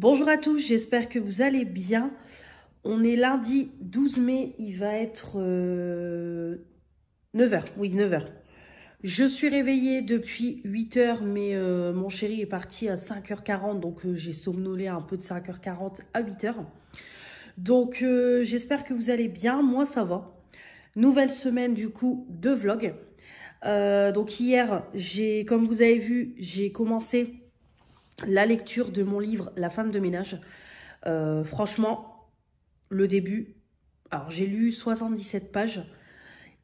Bonjour à tous, j'espère que vous allez bien. On est lundi 12 mai, il va être 9 heures. Oui, 9 heures. Je suis réveillée depuis 8 heures, mais mon chéri est parti à 5h40, donc j'ai somnolé un peu de 5h40 à 8 heures. Donc j'espère que vous allez bien, moi ça va. Nouvelle semaine du coup de vlog. Donc hier, comme vous avez vu, j'ai commencé la lecture de mon livre La femme de ménage. Franchement, le début, alors j'ai lu 77 pages,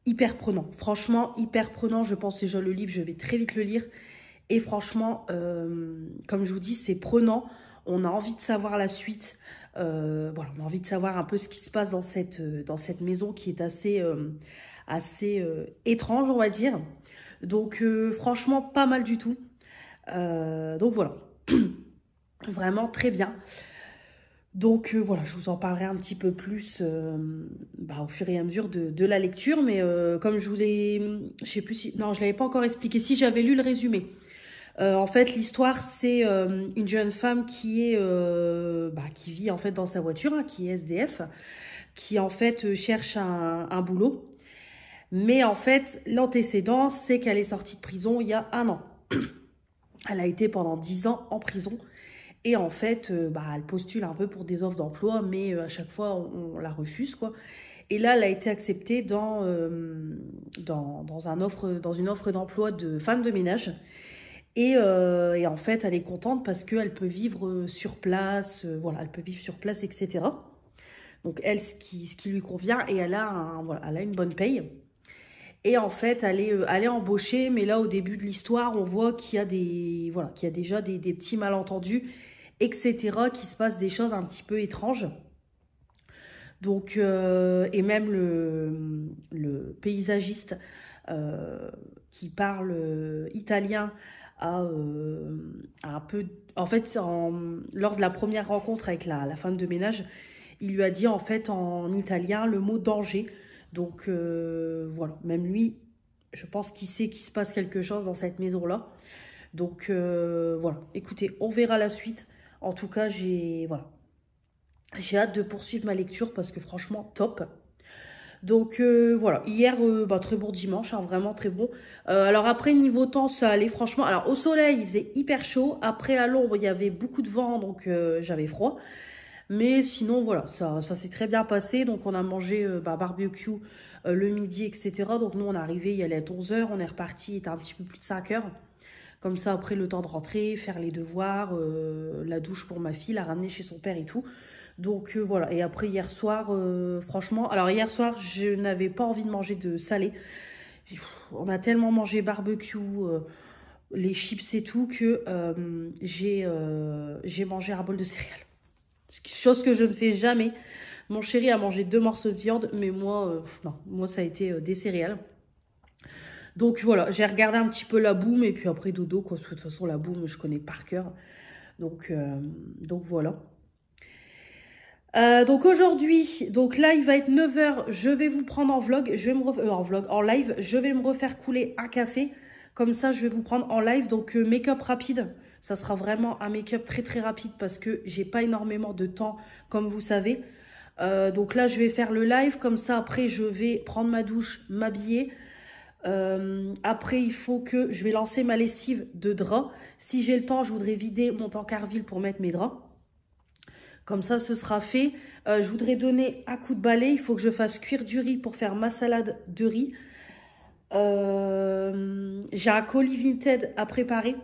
hyper prenant. Franchement, hyper prenant. Je pense déjà le livre, je vais très vite le lire. Et franchement, comme je vous dis, c'est prenant. On a envie de savoir la suite. Voilà, on a envie de savoir un peu ce qui se passe dans cette maison qui est assez étrange, on va dire. Donc, franchement, pas mal du tout. Donc, voilà. Vraiment très bien. Donc voilà, je vous en parlerai un petit peu plus au fur et à mesure de la lecture. Mais comme je vous l'ai... Je sais plus si... Non, je ne l'avais pas encore expliqué. Si j'avais lu le résumé. En fait, l'histoire, c'est une jeune femme qui vit en fait dans sa voiture, hein, qui est SDF, qui en fait cherche un boulot. Mais en fait, l'antécédent, c'est qu'elle est sortie de prison il y a 1 an. Elle a été pendant 10 ans en prison. Et en fait, elle postule un peu pour des offres d'emploi, mais à chaque fois, on la refuse, quoi. Et là, elle a été acceptée dans une offre d'emploi de femme de ménage. Et en fait, elle est contente parce qu'elle peut vivre sur place, voilà, elle peut vivre sur place, etc. Donc, elle, ce qui lui convient, et elle a une bonne paye. Et en fait, elle est embauchée, mais là, au début de l'histoire, on voit qu'il y a qu'il y a déjà des petits malentendus, etc., qui se passent des choses un petit peu étranges. Donc, et même le paysagiste qui parle italien a un peu... En fait, lors de la première rencontre avec la femme de ménage, il lui a dit en fait en italien le mot danger. Donc voilà, même lui, je pense qu'il sait qu'il se passe quelque chose dans cette maison-là. Donc voilà, écoutez, on verra la suite. En tout cas, j'ai hâte de poursuivre ma lecture parce que franchement, top. Donc voilà, hier, très bon dimanche, hein, vraiment très bon. Alors après, niveau temps, ça allait franchement. Alors au soleil, il faisait hyper chaud. Après, à l'ombre, il y avait beaucoup de vent, donc j'avais froid. Mais sinon, voilà, ça s'est très bien passé. Donc on a mangé barbecue le midi, etc. Donc nous, on est arrivé, il allait être 11 h. On est reparti, il était un petit peu plus de 5 h. Comme ça, après, le temps de rentrer, faire les devoirs, la douche pour ma fille, la ramener chez son père et tout. Donc, voilà. Et après, hier soir, franchement... Alors, hier soir, je n'avais pas envie de manger de salé. On a tellement mangé barbecue, les chips et tout, que j'ai mangé un bol de céréales. Chose que je ne fais jamais. Mon chéri a mangé 2 morceaux de viande, mais moi, non. Moi, ça a été des céréales. Donc voilà, j'ai regardé un petit peu la boum et puis après dodo, quoi. De toute façon, la boum, je connais par cœur. Donc voilà. Donc aujourd'hui, donc là, il va être 9 h. Je vais vous prendre en vlog. En live. Je vais me refaire couler un café. Comme ça, je vais vous prendre en live. Donc make-up rapide. Ça sera vraiment un make-up très très rapide parce que j'ai pas énormément de temps, comme vous savez. Donc là, je vais faire le live. Comme ça, après, je vais prendre ma douche, m'habiller. Après, il faut que je vais lancer ma lessive de draps. Si j'ai le temps, je voudrais vider mon tankerville pour mettre mes draps. Comme ça, ce sera fait. Je voudrais donner un coup de balai. Il faut que je fasse cuire du riz pour faire ma salade de riz. J'ai un colis Vinted à préparer.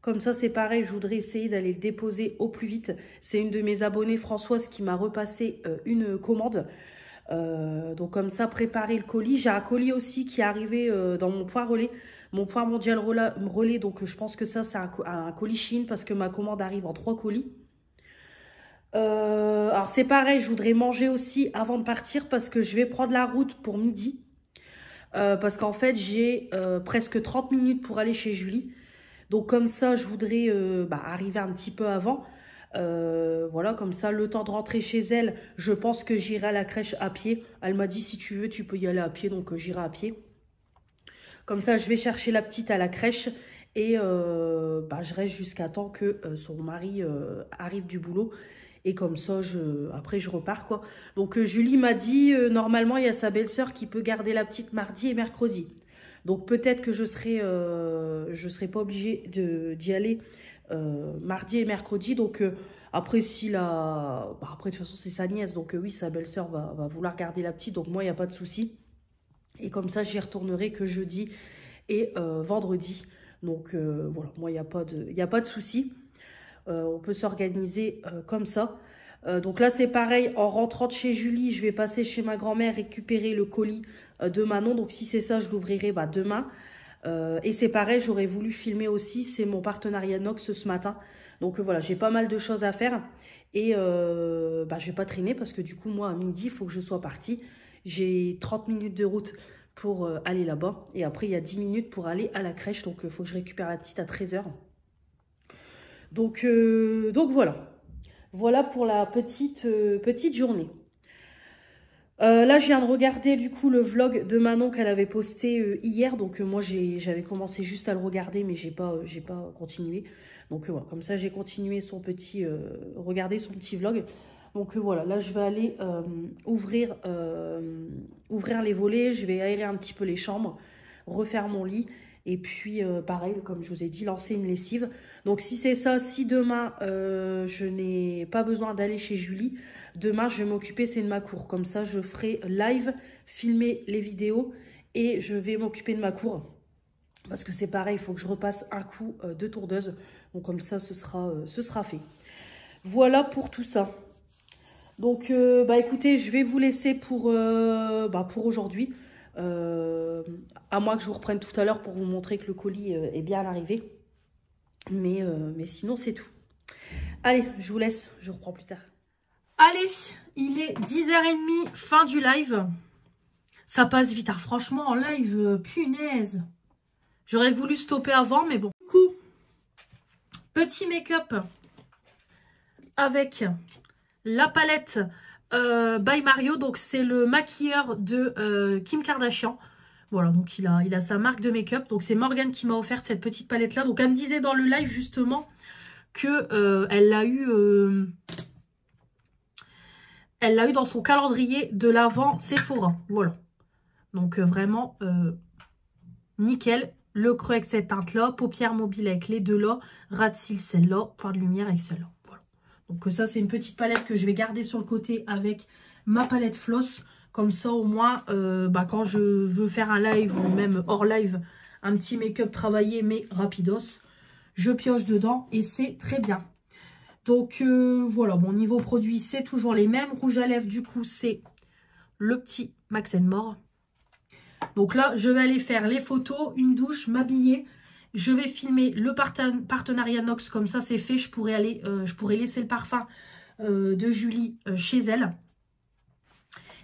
Comme ça, c'est pareil. Je voudrais essayer d'aller le déposer au plus vite. C'est une de mes abonnées, Françoise, qui m'a repassé une commande. Donc comme ça, préparer le colis. J'ai un colis aussi qui est arrivé dans mon poids relais. Mon poids mondial relais. Donc je pense que ça, c'est un colis Chine parce que ma commande arrive en 3 colis. Alors c'est pareil, je voudrais manger aussi avant de partir parce que je vais prendre la route pour midi. Parce qu'en fait, j'ai presque 30 minutes pour aller chez Julie. Donc comme ça, je voudrais arriver un petit peu avant. Voilà, comme ça, le temps de rentrer chez elle, je pense que j'irai à la crèche à pied. Elle m'a dit, si tu veux, tu peux y aller à pied, donc j'irai à pied. Comme ça, je vais chercher la petite à la crèche Et je reste jusqu'à temps que son mari arrive du boulot. Et comme ça, après, je repars, quoi. Donc, Julie m'a dit, normalement, il y a sa belle-sœur qui peut garder la petite mardi et mercredi. Donc, peut-être que je serai pas obligée d'y aller mardi et mercredi. Donc, après, après, de toute façon, c'est sa nièce. Donc, oui, sa belle-sœur va vouloir garder la petite. Donc, moi, il n'y a pas de souci. Et comme ça, j'y retournerai que jeudi et vendredi. Donc, voilà, moi, il n'y a pas de souci. On peut s'organiser comme ça. Donc là, c'est pareil. En rentrant de chez Julie, je vais passer chez ma grand-mère récupérer le colis de Manon. Donc, si c'est ça, je l'ouvrirai demain. Et c'est pareil, j'aurais voulu filmer aussi. C'est mon partenariat Nox ce matin. Donc, voilà, j'ai pas mal de choses à faire. Et je vais pas traîner parce que du coup, moi, à midi, il faut que je sois partie. J'ai 30 minutes de route pour aller là-bas. Et après, il y a 10 minutes pour aller à la crèche. Donc, il faut que je récupère la petite à 13 h. Donc voilà. Voilà pour la petite journée. Là, je viens de regarder du coup le vlog de Manon qu'elle avait posté hier. Donc moi, j'avais commencé juste à le regarder, mais j'ai pas continué. Donc voilà, comme ça, j'ai continué regarder son petit vlog. Donc voilà, là, je vais aller ouvrir les volets. Je vais aérer un petit peu les chambres, refaire mon lit. Et puis, pareil, comme je vous ai dit, lancer une lessive. Donc, si c'est ça, si demain, je n'ai pas besoin d'aller chez Julie, demain, je vais m'occuper, c'est de ma cour. Comme ça, je ferai live, filmer les vidéos et je vais m'occuper de ma cour. Parce que c'est pareil, il faut que je repasse un coup de tourneuse. Donc, comme ça, ce sera fait. Voilà pour tout ça. Donc, écoutez, je vais vous laisser pour aujourd'hui. À moins que je vous reprenne tout à l'heure pour vous montrer que le colis est bien à l'arrivée. Mais sinon, c'est tout. Allez, je vous laisse. Je reprends plus tard. Allez, il est 10h30, fin du live. Ça passe vite. Hein. Franchement, en live, punaise. J'aurais voulu stopper avant, mais bon. Du coup, petit make-up avec la palette by Mario. Donc, c'est le maquilleur de Kim Kardashian. Voilà, donc il a sa marque de make-up. Donc, c'est Morgane qui m'a offert cette petite palette-là. Donc, elle me disait dans le live, justement, que elle l'a eu dans son calendrier de l'Avent Sephora. Voilà. Donc, vraiment, nickel. Le creux avec cette teinte-là. Paupières mobiles avec les deux là. Ras de cils, celle-là. Point de lumière avec celle-là. Voilà. Donc, ça, c'est une petite palette que je vais garder sur le côté avec ma palette floss. Comme ça, au moins, quand je veux faire un live ou même hors live, un petit make-up travaillé, mais rapidos, je pioche dedans et c'est très bien. Donc, voilà, mon niveau produit, c'est toujours les mêmes. Rouge à lèvres, du coup, c'est le petit Max & More. Donc là, je vais aller faire les photos, une douche, m'habiller. Je vais filmer le partenariat Nox, comme ça, c'est fait. Je pourrais laisser le parfum de Julie chez elle.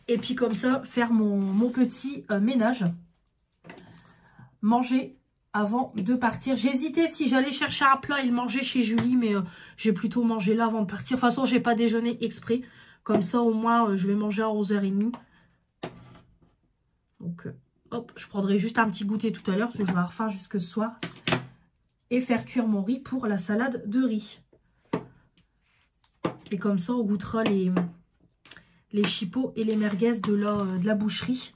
Et puis comme ça, faire mon petit ménage. Manger avant de partir. J'hésitais si j'allais chercher un plat et le manger chez Julie, mais j'ai plutôt mangé là avant de partir. De toute façon, j'ai pas déjeuné exprès. Comme ça, au moins, je vais manger à 11h30. Donc, hop, je prendrai juste un petit goûter tout à l'heure, parce que je vais avoir faim jusque ce soir. Et faire cuire mon riz pour la salade de riz. Et comme ça, on goûtera les chipots et les merguez de la boucherie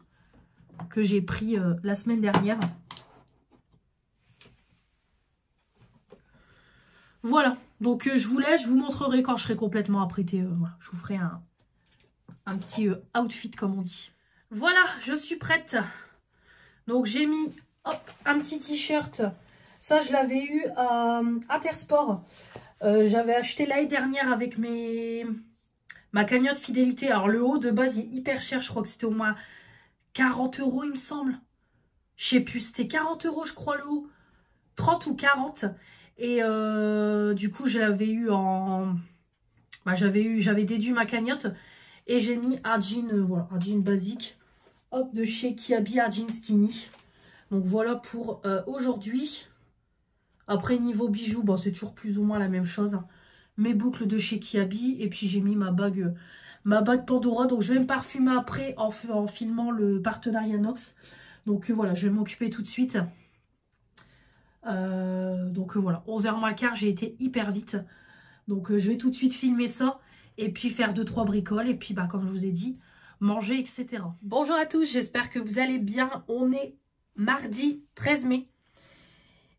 que j'ai pris la semaine dernière. Voilà, donc je vous laisse, je vous montrerai quand je serai complètement apprêtée. Voilà, je vous ferai un petit outfit comme on dit. Voilà, je suis prête. Donc j'ai mis un petit t-shirt. Ça, je l'avais eu à Intersport. J'avais acheté l'année dernière avec ma cagnotte fidélité. Alors le haut de base il est hyper cher, je crois que c'était au moins 40 € il me semble. Je sais plus, c'était 40 € je crois le haut. 30 ou 40. Et du coup je l'avais eu en... j'avais déduit ma cagnotte. Et j'ai mis un jean, voilà, un jean basique. Hop, de chez Kiabi, un jean skinny. Donc voilà pour aujourd'hui. Après niveau bijoux, bon, c'est toujours plus ou moins la même chose. Mes boucles de chez Kiabi et puis j'ai mis ma bague Pandora. Donc je vais me parfumer après en filmant le partenariat Nox. Donc voilà, je vais m'occuper tout de suite. Donc voilà, 11h moins le quart, j'ai été hyper vite. Donc je vais tout de suite filmer ça et puis faire 2-3 bricoles et puis bah comme je vous ai dit, manger, etc. Bonjour à tous, j'espère que vous allez bien. On est mardi 13 mai.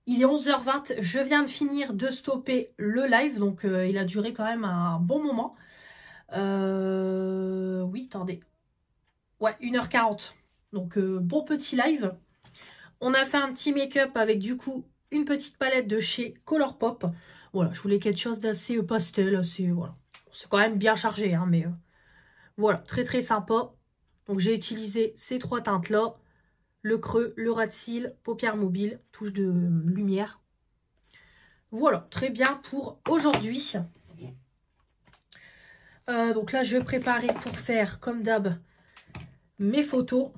Il est 11h20, je viens de finir de stopper le live, donc il a duré quand même un bon moment. Oui, attendez. Ouais, 1h40. Donc bon petit live. On a fait un petit make-up avec du coup une petite palette de chez Colourpop. Voilà, je voulais quelque chose d'assez pastel, assez, voilà. C'est quand même bien chargé, hein, mais voilà, très très sympa. Donc j'ai utilisé ces 3 teintes-là. Le creux, le ras de cils, paupières mobiles, touche de lumière. Voilà, très bien pour aujourd'hui. Donc là, je vais préparer pour faire, comme d'hab, mes photos.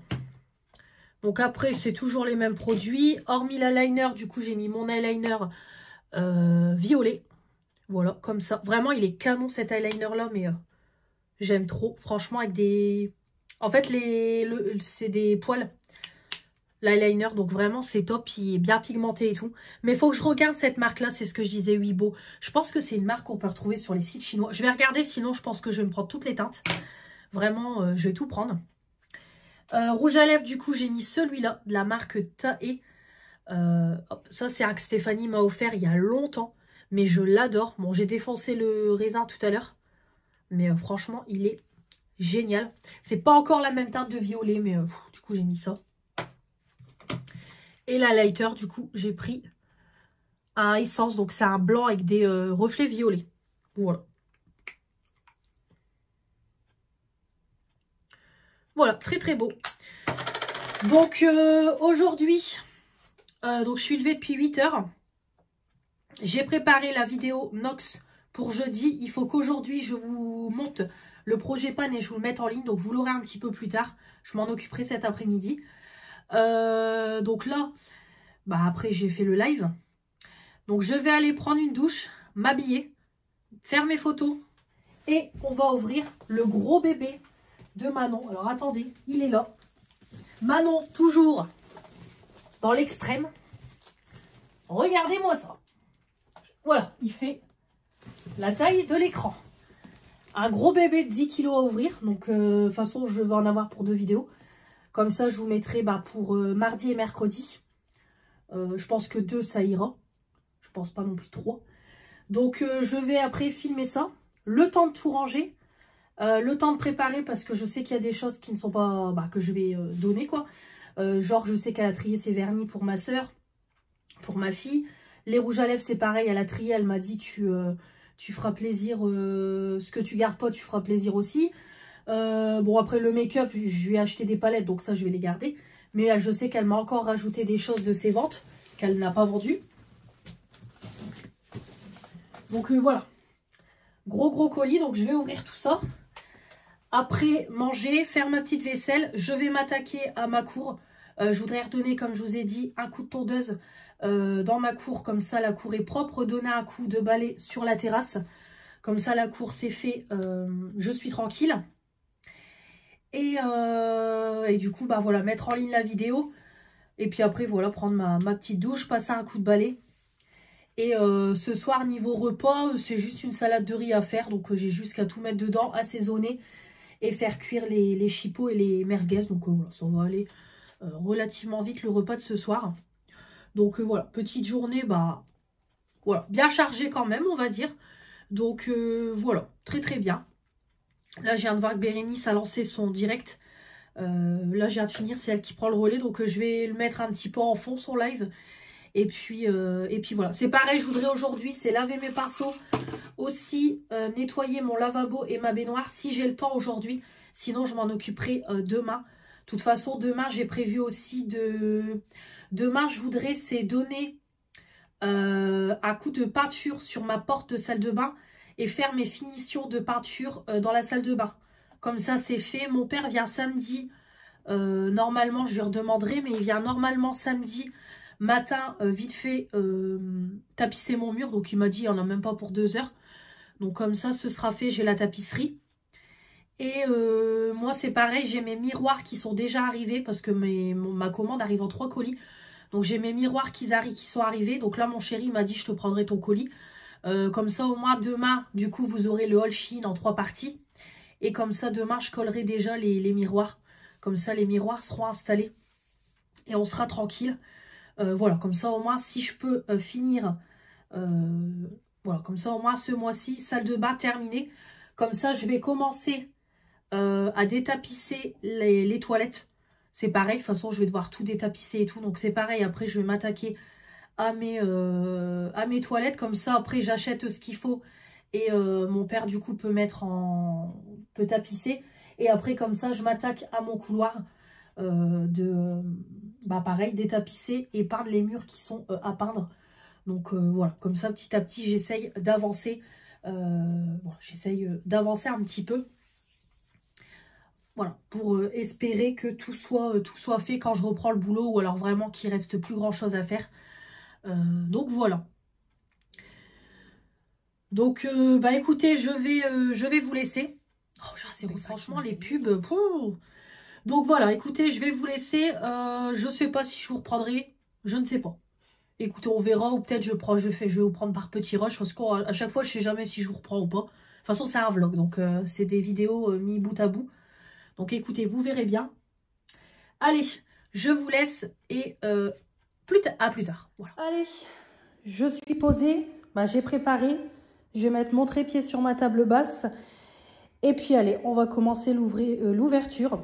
Donc après, c'est toujours les mêmes produits. Hormis l'eyeliner, du coup, j'ai mis mon eyeliner violet. Voilà, comme ça. Vraiment, il est canon cet eyeliner-là, mais j'aime trop. Franchement, avec des... En fait, c'est des poils, l'eyeliner. Donc vraiment, c'est top. Il est bien pigmenté et tout. Mais il faut que je regarde cette marque-là. C'est ce que je disais, Weibo. Je pense que c'est une marque qu'on peut retrouver sur les sites chinois. Je vais regarder, sinon je pense que je vais me prendre toutes les teintes. Vraiment, je vais tout prendre. Rouge à lèvres, du coup, j'ai mis celui-là, de la marque Tae. Ça, c'est un que Stéphanie m'a offert il y a longtemps, mais je l'adore. Bon, j'ai défoncé le raisin tout à l'heure, mais franchement, il est génial. C'est pas encore la même teinte de violet, mais du coup, j'ai mis ça. Et la lighter, du coup, j'ai pris un Essence, donc c'est un blanc avec des reflets violets. Voilà. Voilà, très très beau. Donc aujourd'hui, donc je suis levée depuis 8 h. J'ai préparé la vidéo Nox pour jeudi. Il faut qu'aujourd'hui je vous monte le projet pan et je vous le mette en ligne. Donc vous l'aurez un petit peu plus tard. Je m'en occuperai cet après-midi. Donc là, bah après j'ai fait le live. Donc je vais aller prendre une douche, m'habiller, faire mes photos. Et on va ouvrir le gros bébé de Manon. Alors attendez, il est là. Manon, toujours dans l'extrême. Regardez-moi ça. Voilà, il fait la taille de l'écran. Un gros bébé de 10 kg à ouvrir. Donc, de toute façon, je vais en avoir pour 2 vidéos. Comme ça, je vous mettrai pour mardi et mercredi. Je pense que 2, ça ira. Je pense pas non plus 3. Donc, je vais après filmer ça. Le temps de tout ranger. Le temps de préparer parce que je sais qu'il y a des choses qui ne sont pas... que je vais donner, quoi. Genre, je sais qu'elle a trié ses vernis pour ma soeur, pour ma fille. Les rouges à lèvres, c'est pareil. Elle a trié, elle m'a dit, tu feras plaisir. Ce que tu gardes pas, tu feras plaisir aussi. Bon, après, le make-up, je lui ai acheté des palettes, donc ça, je vais les garder. Mais je sais qu'elle m'a encore rajouté des choses de ses ventes qu'elle n'a pas vendues. Donc, voilà. Gros colis, donc je vais ouvrir tout ça. Après manger, faire ma petite vaisselle, je vais m'attaquer à ma cour. Je voudrais redonner, comme je vous ai dit, un coup de tondeuse dans ma cour. Comme ça, la cour est propre. Redonner un coup de balai sur la terrasse. Comme ça, la cour, c'est fait. Je suis tranquille. Et du coup, bah voilà, mettre en ligne la vidéo. Et puis après, voilà, prendre ma petite douche, passer un coup de balai. Et ce soir, niveau repas, c'est juste une salade de riz à faire. Donc, j'ai juste qu'à tout mettre dedans, assaisonner. Et faire cuire les chipots et les merguez. Donc voilà, ça va aller relativement vite le repas de ce soir. Donc voilà, petite journée, bah voilà, bien chargée quand même, on va dire. Donc voilà, très très bien. Là, je viens de voir que Bérénice a lancé son direct. Là, je viens de finir, c'est elle qui prend le relais. Donc je vais le mettre un petit peu en fond, son live. Et puis voilà, c'est pareil, je voudrais aujourd'hui, c'est laver mes pinceaux, aussi nettoyer mon lavabo et ma baignoire si j'ai le temps aujourd'hui. Sinon, je m'en occuperai demain. De toute façon, demain, j'ai prévu aussi de... Demain, je voudrais, c'est donner un coup de peinture sur ma porte de salle de bain et faire mes finitions de peinture dans la salle de bain. Comme ça, c'est fait. Mon père vient samedi. Normalement, je lui redemanderai, mais il vient normalement samedi matin, vite fait, tapisser mon mur. Donc, il m'a dit, il n'y en a même pas pour 2 heures. Donc, comme ça, ce sera fait. J'ai la tapisserie. Et moi, c'est pareil. J'ai mes miroirs qui sont déjà arrivés parce que ma commande arrive en 3 colis. Donc j'ai mes miroirs qui sont arrivés. Donc là mon chéri m'a dit je te prendrai ton colis. Comme ça au moins demain, du coup vous aurez le haul Shein en 3 parties. Et comme ça demain je collerai déjà les miroirs. Comme ça les miroirs seront installés. Et on sera tranquille. Voilà, comme ça au moins si je peux finir... voilà, comme ça au moins ce mois-ci, salle de bain terminée. Comme ça je vais commencer à détapisser les toilettes. C'est pareil, de toute façon je vais devoir tout détapisser et tout. Donc c'est pareil, après je vais m'attaquer à mes toilettes. Comme ça après j'achète ce qu'il faut. Et mon père du coup peut tapisser. Et après comme ça je m'attaque à mon couloir. Pareil, détapisser et peindre les murs qui sont à peindre. Donc voilà, comme ça petit à petit j'essaye d'avancer. J'essaye d'avancer un petit peu. Voilà, pour espérer que tout soit fait quand je reprends le boulot, ou alors vraiment qu'il reste plus grand chose à faire. Donc voilà. Donc écoutez, je vais vous laisser. Oh, franchement les pubs. Pouh. Donc voilà, écoutez, je vais vous laisser. Je sais pas si je vous reprendrai, je ne sais pas. Écoutez, on verra, ou peut-être je vais vous prendre par petit rush, parce qu'à chaque fois je sais jamais si je vous reprends ou pas. De toute façon c'est un vlog, donc c'est des vidéos mis bout à bout. Donc écoutez, vous verrez bien. Allez, je vous laisse et à plus tard. Voilà. Allez, je suis posée, j'ai préparé. Je vais mettre mon trépied sur ma table basse. Et puis allez, on va commencer l'ouverture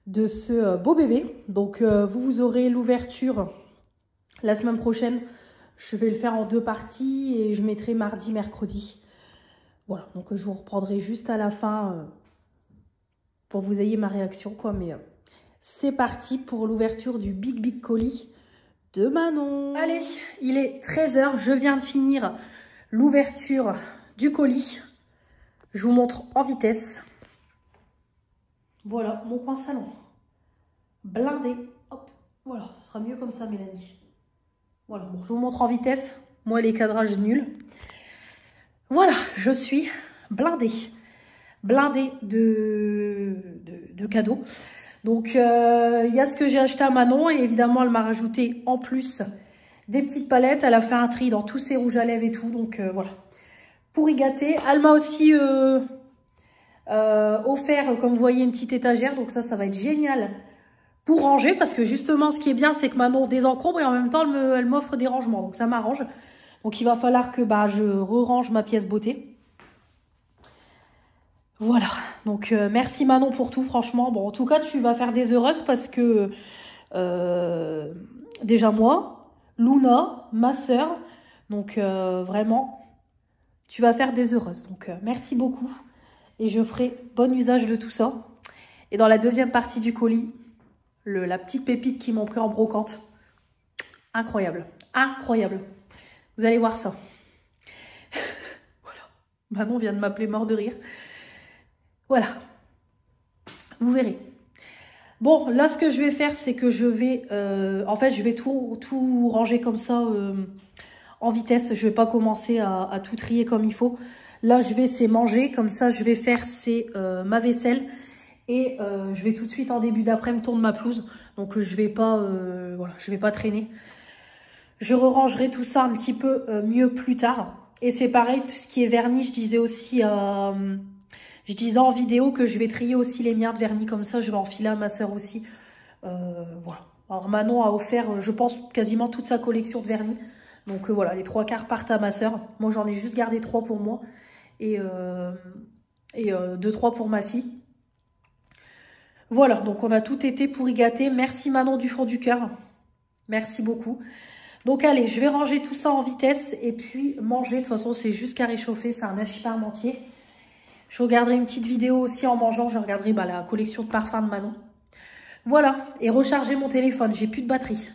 de ce beau bébé. Donc vous aurez l'ouverture la semaine prochaine. Je vais le faire en 2 parties et je mettrai mardi, mercredi. Voilà, donc je vous reprendrai juste à la fin pour que vous ayez ma réaction, quoi. Mais c'est parti pour l'ouverture du Big Colis de Manon. Allez, il est 13 h, je viens de finir l'ouverture du colis. Je vous montre en vitesse. Voilà, mon coin salon. Blindé. Hop, voilà, ça sera mieux comme ça, Mélanie. Voilà, bon, je vous montre en vitesse. Moi, les cadrages nuls. Voilà, je suis blindée. Blindée de cadeaux. Donc, il y a ce que j'ai acheté à Manon. Et évidemment, elle m'a rajouté en plus des petites palettes. Elle a fait un tri dans tous ses rouges à lèvres et tout. Donc, voilà. Pour y gâter. Elle m'a aussi offert, comme vous voyez, une petite étagère. Donc ça va être génial pour ranger. Parce que justement, ce qui est bien, c'est que Manon désencombre et en même temps, elle m'offre des rangements. Donc ça m'arrange. Donc il va falloir que je re-range ma pièce beauté. Voilà. Donc merci Manon pour tout, franchement. Bon, en tout cas, tu vas faire des heureuses parce que déjà moi, Luna, ma soeur, donc vraiment... Tu vas faire des heureuses. Donc, merci beaucoup. Et je ferai bon usage de tout ça. Et dans la deuxième partie du colis, la petite pépite qu'ils m'ont pris en brocante. Incroyable. Incroyable. Vous allez voir ça. Voilà. Manon vient de m'appeler mort de rire. Voilà. Vous verrez. Bon, là, ce que je vais faire, c'est que je vais... en fait, je vais tout ranger comme ça... en vitesse, je vais pas commencer à tout trier comme il faut. Là, c'est manger. Comme ça, je vais faire ma vaisselle. Et je vais tout de suite, en début d'après-midi, tourner ma pelouse. Donc, je vais pas traîner. Je rangerai tout ça un petit peu mieux plus tard. Et c'est pareil, tout ce qui est vernis, je disais en vidéo que je vais trier aussi les miens de vernis. Comme ça, je vais enfiler à ma soeur aussi. Voilà. Alors, Manon a offert, je pense, quasiment toute sa collection de vernis. Donc voilà, les 3/4 partent à ma soeur. Moi, j'en ai juste gardé 3 pour moi. Et 2-3 pour ma fille. Voilà, donc on a tout été pour y gâter. Merci Manon du fond du cœur. Merci beaucoup. Donc allez, je vais ranger tout ça en vitesse. Et puis manger, de toute façon, c'est juste qu'à réchauffer. C'est un hachis parmentier. Je regarderai une petite vidéo aussi en mangeant. Je regarderai la collection de parfums de Manon. Voilà, et recharger mon téléphone. J'ai plus de batterie.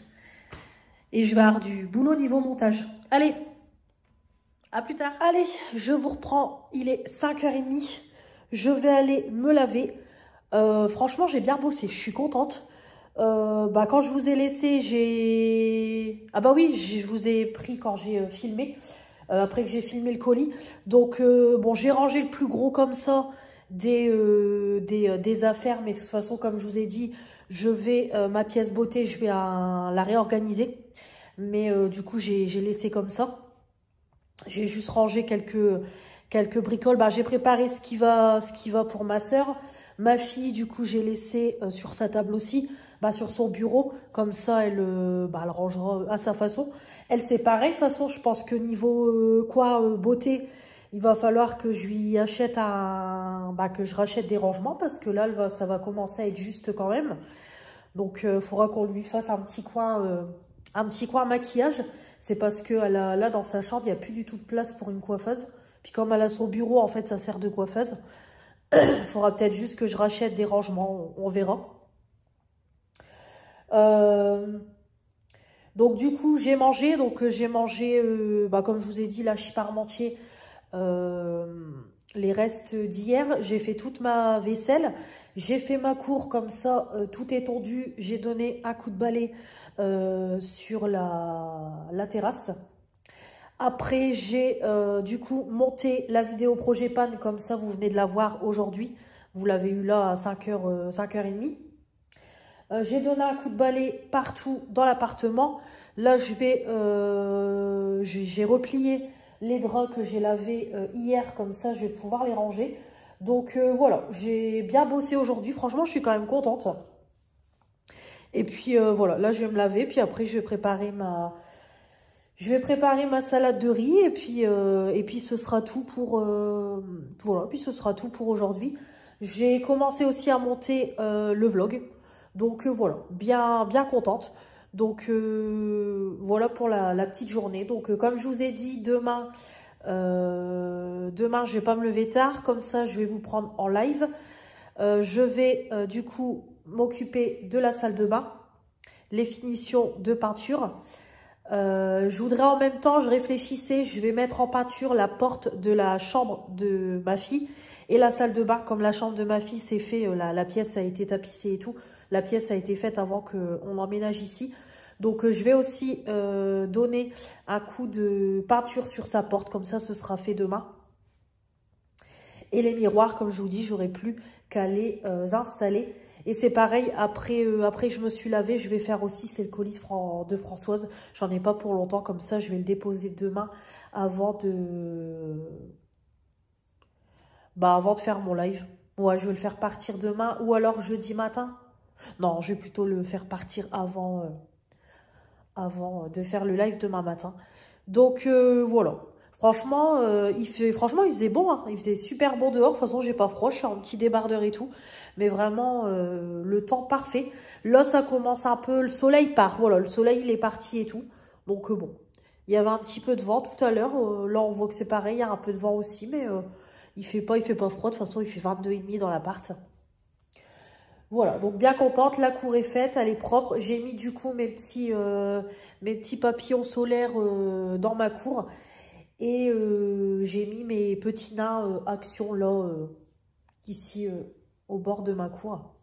Et je vais avoir du boulot niveau montage. Allez, à plus tard. Allez, je vous reprends. Il est 5 h 30. Je vais aller me laver. Franchement, j'ai bien bossé. Je suis contente. Quand je vous ai laissé, Ah bah oui, je vous ai pris quand j'ai filmé. Après que j'ai filmé le colis. Donc, bon, j'ai rangé le plus gros comme ça des affaires. Mais de toute façon, comme je vous ai dit... Je vais, ma pièce beauté, je vais la réorganiser. Mais du coup, j'ai laissé comme ça. J'ai juste rangé quelques bricoles. Bah, j'ai préparé ce qui va pour ma sœur. Ma fille, du coup, j'ai laissé sur sa table aussi, bah, sur son bureau. Comme ça, elle rangera à sa façon. Elle, c'est pareil. De toute façon, je pense que niveau beauté, il va falloir que je lui achète que je rachète des rangements. Parce que là, ça va commencer à être juste quand même. Donc, il faudra qu'on lui fasse un petit coin maquillage. C'est parce que là, dans sa chambre, il n'y a plus du tout de place pour une coiffeuse. Puis comme elle a son bureau, en fait, ça sert de coiffeuse. Il faudra peut-être juste que je rachète des rangements, on verra. Donc du coup, j'ai mangé. Donc j'ai mangé, comme je vous ai dit, l'hachis parmentier, les restes d'hier. J'ai fait toute ma vaisselle. J'ai fait ma cour comme ça, tout est tondu. J'ai donné un coup de balai sur la terrasse. Après, j'ai du coup monté la vidéo projet pan, comme ça vous venez de la voir aujourd'hui. Vous l'avez eu là à 5h30. J'ai donné un coup de balai partout dans l'appartement. Là, j'ai replié les draps que j'ai lavés hier, comme ça je vais pouvoir les ranger. Donc voilà, j'ai bien bossé aujourd'hui. Franchement, je suis quand même contente. Et puis voilà, là je vais me laver, puis après je vais préparer ma salade de riz et puis ce sera tout pour voilà, puis ce sera tout pour aujourd'hui. J'ai commencé aussi à monter le vlog. Donc voilà, bien contente. Donc voilà pour la petite journée. Donc comme je vous ai dit, demain je vais pas me lever tard, comme ça je vais vous prendre en live. Je vais du coup m'occuper de la salle de bain, les finitions de peinture. Je voudrais en même temps, je réfléchissais, je vais mettre en peinture la porte de la chambre de ma fille et la salle de bain. Comme la chambre de ma fille s'est fait, la pièce a été tapissée et tout, la pièce a été faite avant qu'on emménage ici. Donc je vais aussi donner un coup de peinture sur sa porte, comme ça ce sera fait demain. Et les miroirs, comme je vous dis, j'aurai plus qu'à les installer. Et c'est pareil, après que je me suis lavée, je vais faire aussi, c'est le colis de Françoise. J'en ai pas pour longtemps, comme ça je vais le déposer demain avant de faire mon live. Ouais, je vais le faire partir demain ou alors jeudi matin. Non, je vais plutôt le faire partir avant de faire le live demain matin. Donc voilà. Franchement, il faisait bon, hein. Il faisait super bon dehors. De toute façon, j'ai pas froid, je suis en petit débardeur et tout. Mais vraiment, le temps parfait. Là, ça commence un peu, le soleil part. Voilà, le soleil, il est parti et tout. Donc bon, il y avait un petit peu de vent tout à l'heure. Là, on voit que c'est pareil, il y a un peu de vent aussi. Mais il fait pas froid. De toute façon, il fait 22,5 dans l'appart. Voilà, donc bien contente. La cour est faite, elle est propre. J'ai mis du coup mes petits papillons solaires dans ma cour. Et j'ai mis mes petits nains Action là, ici au bord de ma cour.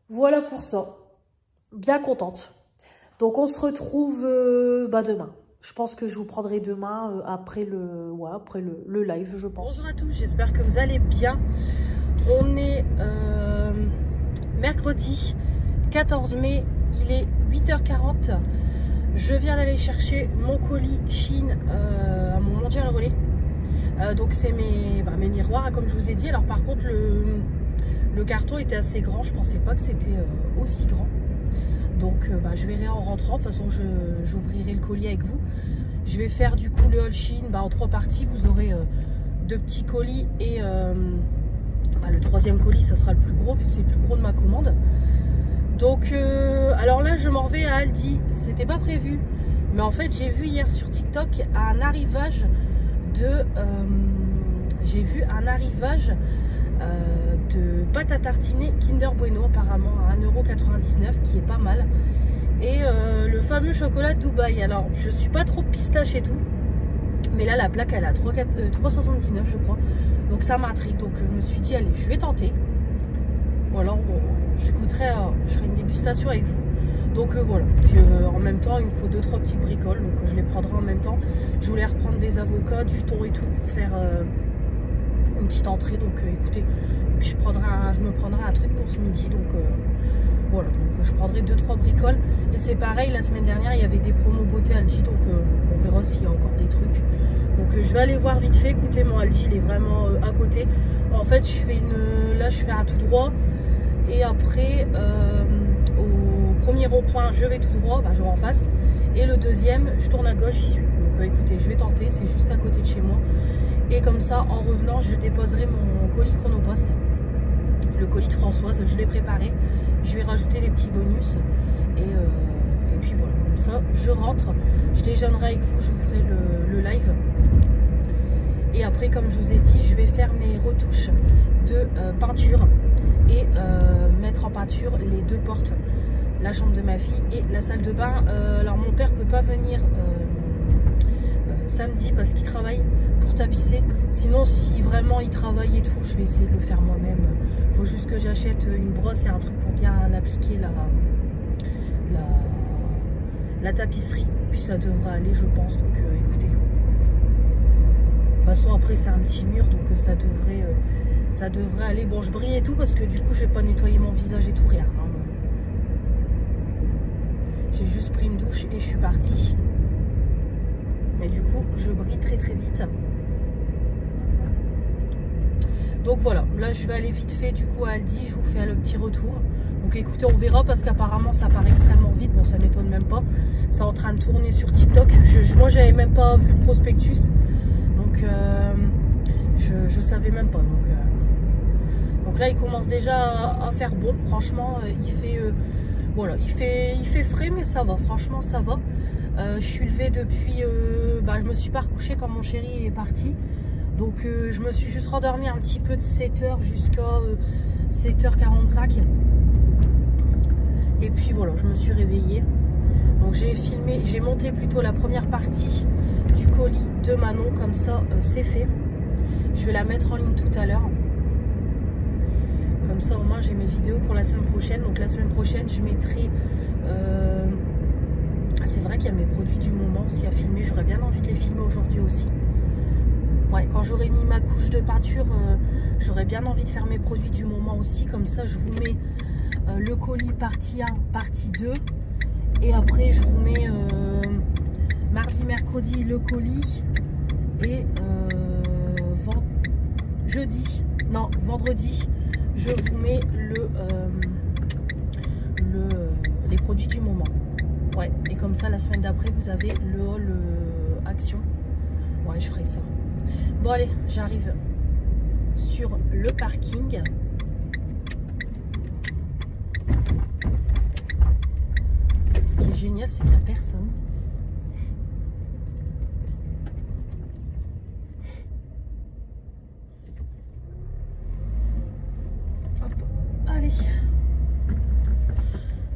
Voilà pour ça. Bien contente. Donc on se retrouve demain. Je pense que je vous prendrai demain après le live, je pense. Bonjour à tous, j'espère que vous allez bien. On est mercredi 14 mai, il est 8h40. Je viens d'aller chercher mon colis Shein à mon Mondial Relais. Donc c'est mes miroirs, comme je vous ai dit. Alors par contre le carton était assez grand, je pensais pas que c'était aussi grand. Donc je verrai en rentrant, de toute façon j'ouvrirai le colis avec vous. Je vais faire du coup le haul Shein en 3 parties. Vous aurez 2 petits colis et le 3e colis, ça sera le plus gros vu que c'est le plus gros de ma commande. Donc alors là je m'en vais à Aldi, c'était pas prévu, mais en fait j'ai vu hier sur TikTok un arrivage de pâte à tartiner Kinder Bueno apparemment à 1,99 € qui est pas mal. Et le fameux chocolat de Dubaï. Alors je suis pas trop pistache et tout, mais là la plaque elle est à 3,79 je crois, donc ça m'intrigue. Donc je me suis dit allez, je vais tenter. Voilà, j'écouterai, je ferai une dégustation avec vous. Donc voilà, puis en même temps il me faut 2-3 petites bricoles, donc je les prendrai en même temps. Je voulais reprendre des avocats, du thon et tout pour faire une petite entrée. Donc écoutez, puis je me prendrai un truc pour ce midi. Donc voilà, donc, je prendrai 2-3 bricoles. Et c'est pareil, la semaine dernière, il y avait des promos beauté Aldi. Donc on verra s'il y a encore des trucs. Donc je vais aller voir vite fait. Écoutez, mon Aldi, il est vraiment à côté. En fait, là, je fais un tout droit. Et après, au premier rond-point, je vais tout droit, je vais en face. Et le deuxième, je tourne à gauche, j'y suis. Donc écoutez, je vais tenter, c'est juste à côté de chez moi. Et comme ça, en revenant, je déposerai mon colis Chronopost. Le colis de Françoise, je l'ai préparé. Je vais rajouter des petits bonus. Et puis voilà, comme ça, je rentre. Je déjeunerai avec vous, je vous ferai le live. Et après, comme je vous ai dit, je vais faire mes retouches de peinture. Et mettre en peinture les 2 portes. La chambre de ma fille et la salle de bain. Alors mon père peut pas venir samedi parce qu'il travaille pour tapisser. Sinon si vraiment il travaille et tout, je vais essayer de le faire moi-même. Il faut juste que j'achète une brosse et un truc pour bien appliquer la tapisserie. Puis ça devrait aller, je pense. Donc écoutez. De toute façon après c'est un petit mur, donc ça devrait aller. Bon, je brille et tout parce que du coup j'ai pas nettoyé mon visage et tout, rien. Hein. J'ai juste pris une douche et je suis partie. Mais du coup, je brille très très vite. Donc voilà, là je vais aller vite fait du coup à Aldi, je vous fais le petit retour. Donc écoutez, on verra parce qu'apparemment ça part extrêmement vite. Bon, ça m'étonne même pas. C'est en train de tourner sur TikTok. Moi, j'avais même pas vu le prospectus. Donc je savais même pas. Donc là, il commence déjà à faire bon. Franchement, il fait... voilà, il fait frais, mais ça va, franchement ça va. Je suis levée depuis, je me suis pas recouchée quand mon chéri est parti. Donc je me suis juste rendormie un petit peu de 7h jusqu'à 7h45. Et puis voilà, je me suis réveillée. Donc j'ai monté plutôt la première partie du colis de Manon, comme ça c'est fait. Je vais la mettre en ligne tout à l'heure. Comme ça au moins j'ai mes vidéos pour la semaine prochaine. Donc la semaine prochaine je mettrai c'est vrai qu'il y a mes produits du moment aussi à filmer. J'aurais bien envie de les filmer aujourd'hui aussi. Ouais, quand j'aurai mis ma couche de peinture, j'aurais bien envie de faire mes produits du moment aussi. Comme ça je vous mets le colis partie 1, partie 2. Et après je vous mets mardi, mercredi le colis. Et vendredi je vous mets les produits du moment. Ouais, et comme ça la semaine d'après vous avez le haul action. Ouais, je ferai ça. Bon allez, j'arrive sur le parking. Ce qui est génial, c'est qu'il n'y a personne.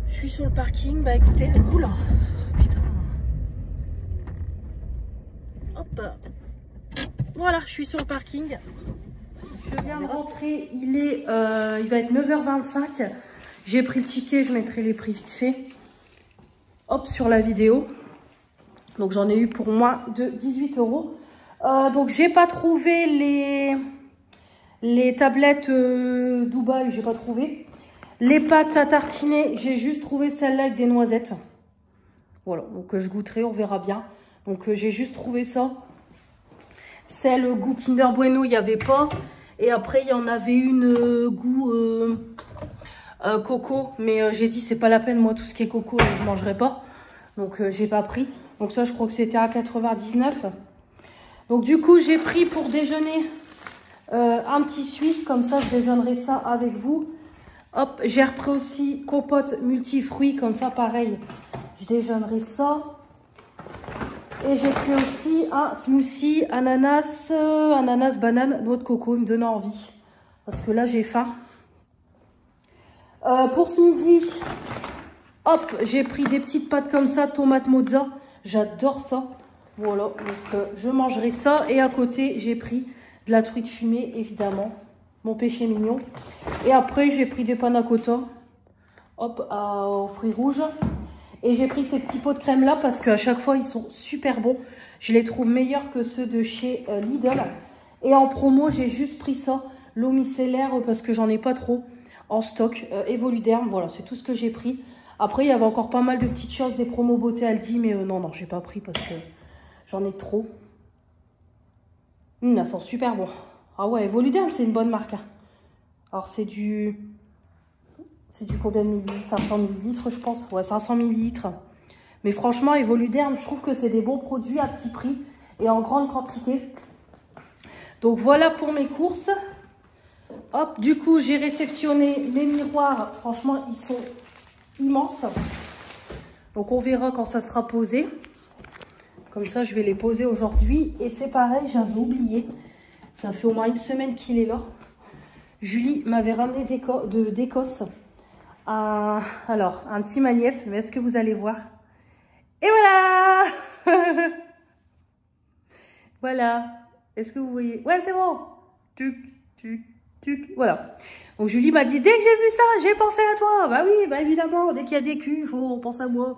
Je suis sur le parking, bah écoutez, oula, putain. Hop, voilà, je suis sur le parking. Je viens de rentrer, il va être 9h25. J'ai pris le ticket, je mettrai les prix vite fait. Hop, sur la vidéo. Donc j'en ai eu pour moins de 18 €. Donc j'ai pas trouvé les tablettes Dubaï, j'ai pas trouvé. Les pâtes à tartiner, j'ai juste trouvé celle-là avec des noisettes. Voilà, donc je goûterai, on verra bien. Donc j'ai juste trouvé ça. Celle goût Kinder Bueno, il n'y avait pas. Et après, il y en avait une goût coco. Mais j'ai dit, c'est pas la peine, moi, tout ce qui est coco, je ne mangerai pas. Donc j'ai pas pris. Donc ça, je crois que c'était à 99. Donc du coup, j'ai pris pour déjeuner un petit suisse. Comme ça, je déjeunerai ça avec vous. Hop, j'ai repris aussi compote multifruits, comme ça, pareil, je déjeunerai ça. Et j'ai pris aussi un smoothie ananas, banane, noix de coco, il me donnait envie. Parce que là, j'ai faim. Pour ce midi, hop, j'ai pris des petites pâtes comme ça, tomate mozza. J'adore ça. Voilà, donc je mangerai ça. Et à côté, j'ai pris de la truite fumée, évidemment. Mon péché mignon. Et après, j'ai pris des panna cotta. Hop, aux fruits rouges. Et j'ai pris ces petits pots de crème là parce qu'à chaque fois, ils sont super bons. Je les trouve meilleurs que ceux de chez Lidl. Et en promo, j'ai juste pris ça. l'eau micellaire parce que j'en ai pas trop en stock. Evoluderm, voilà, c'est tout ce que j'ai pris. Après, il y avait encore pas mal de petites choses, des promos beauté Aldi, mais non, j'ai pas pris parce que j'en ai trop. Ça sent super bon. Ah ouais, Evoluderm, c'est une bonne marque. Hein. Alors, c'est du combien de millilitres? 500 millilitres, je pense. Ouais, 500 millilitres. Mais franchement, Evoluderm, je trouve que c'est des bons produits à petit prix et en grande quantité. Donc, voilà pour mes courses. Hop, du coup, j'ai réceptionné mes miroirs. Franchement, ils sont immenses. Donc, on verra quand ça sera posé. Comme ça, je vais les poser aujourd'hui. Et c'est pareil, j'avais oublié. Ça fait au moins une semaine qu'il est là. Julie m'avait ramené d'Écosse alors, un petit magnète. Mais est-ce que vous allez voir? Et voilà. Voilà. Est-ce que vous voyez? Ouais, c'est bon. Tuc, tuc, tuc. Voilà. Donc, Julie m'a dit, dès que j'ai vu ça, j'ai pensé à toi. Bah oui, bah évidemment, dès qu'il y a des culs, on pense à moi.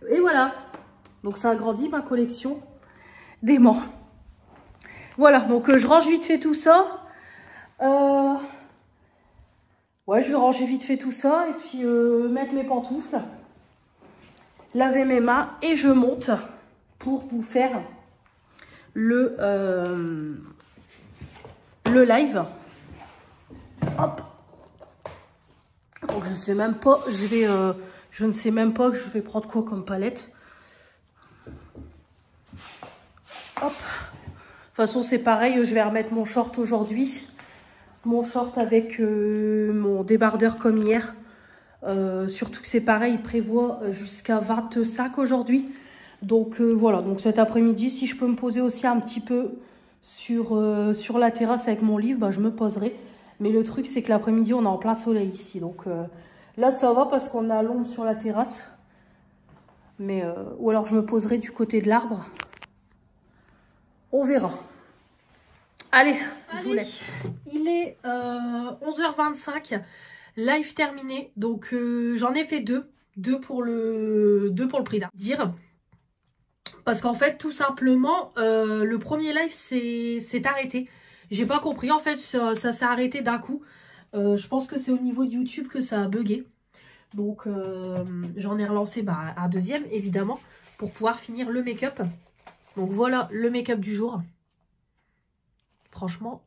Et voilà. Donc, ça agrandit ma collection d'aimants. Voilà, donc je range vite fait tout ça. Ouais, je vais ranger vite fait tout ça. Et puis, mettre mes pantoufles. Laver mes mains. Et je monte pour vous faire le live. Hop. Donc, je sais même pas. Je ne sais même pas que je vais prendre quoi comme palette. Hop. De toute façon, c'est pareil, je vais remettre mon short aujourd'hui. Mon short avec mon débardeur comme hier. Surtout que c'est pareil, il prévoit jusqu'à 25 aujourd'hui. Donc voilà, donc cet après-midi, si je peux me poser aussi un petit peu sur la terrasse avec mon livre, bah, je me poserai. Mais le truc, c'est que l'après-midi, on est en plein soleil ici. Donc là, ça va parce qu'on a l'ombre sur la terrasse. Mais, ou alors, je me poserai du côté de l'arbre. On verra. Allez, je vous laisse. Il est 11h25, live terminé. Donc j'en ai fait deux pour le prix d'un. Parce qu'en fait, tout simplement, le premier live s'est arrêté. J'ai pas compris. En fait, ça s'est arrêté d'un coup. Je pense que c'est au niveau de YouTube que ça a bugué. Donc j'en ai relancé un deuxième, évidemment, pour pouvoir finir le make-up. Donc voilà le make-up du jour. Franchement,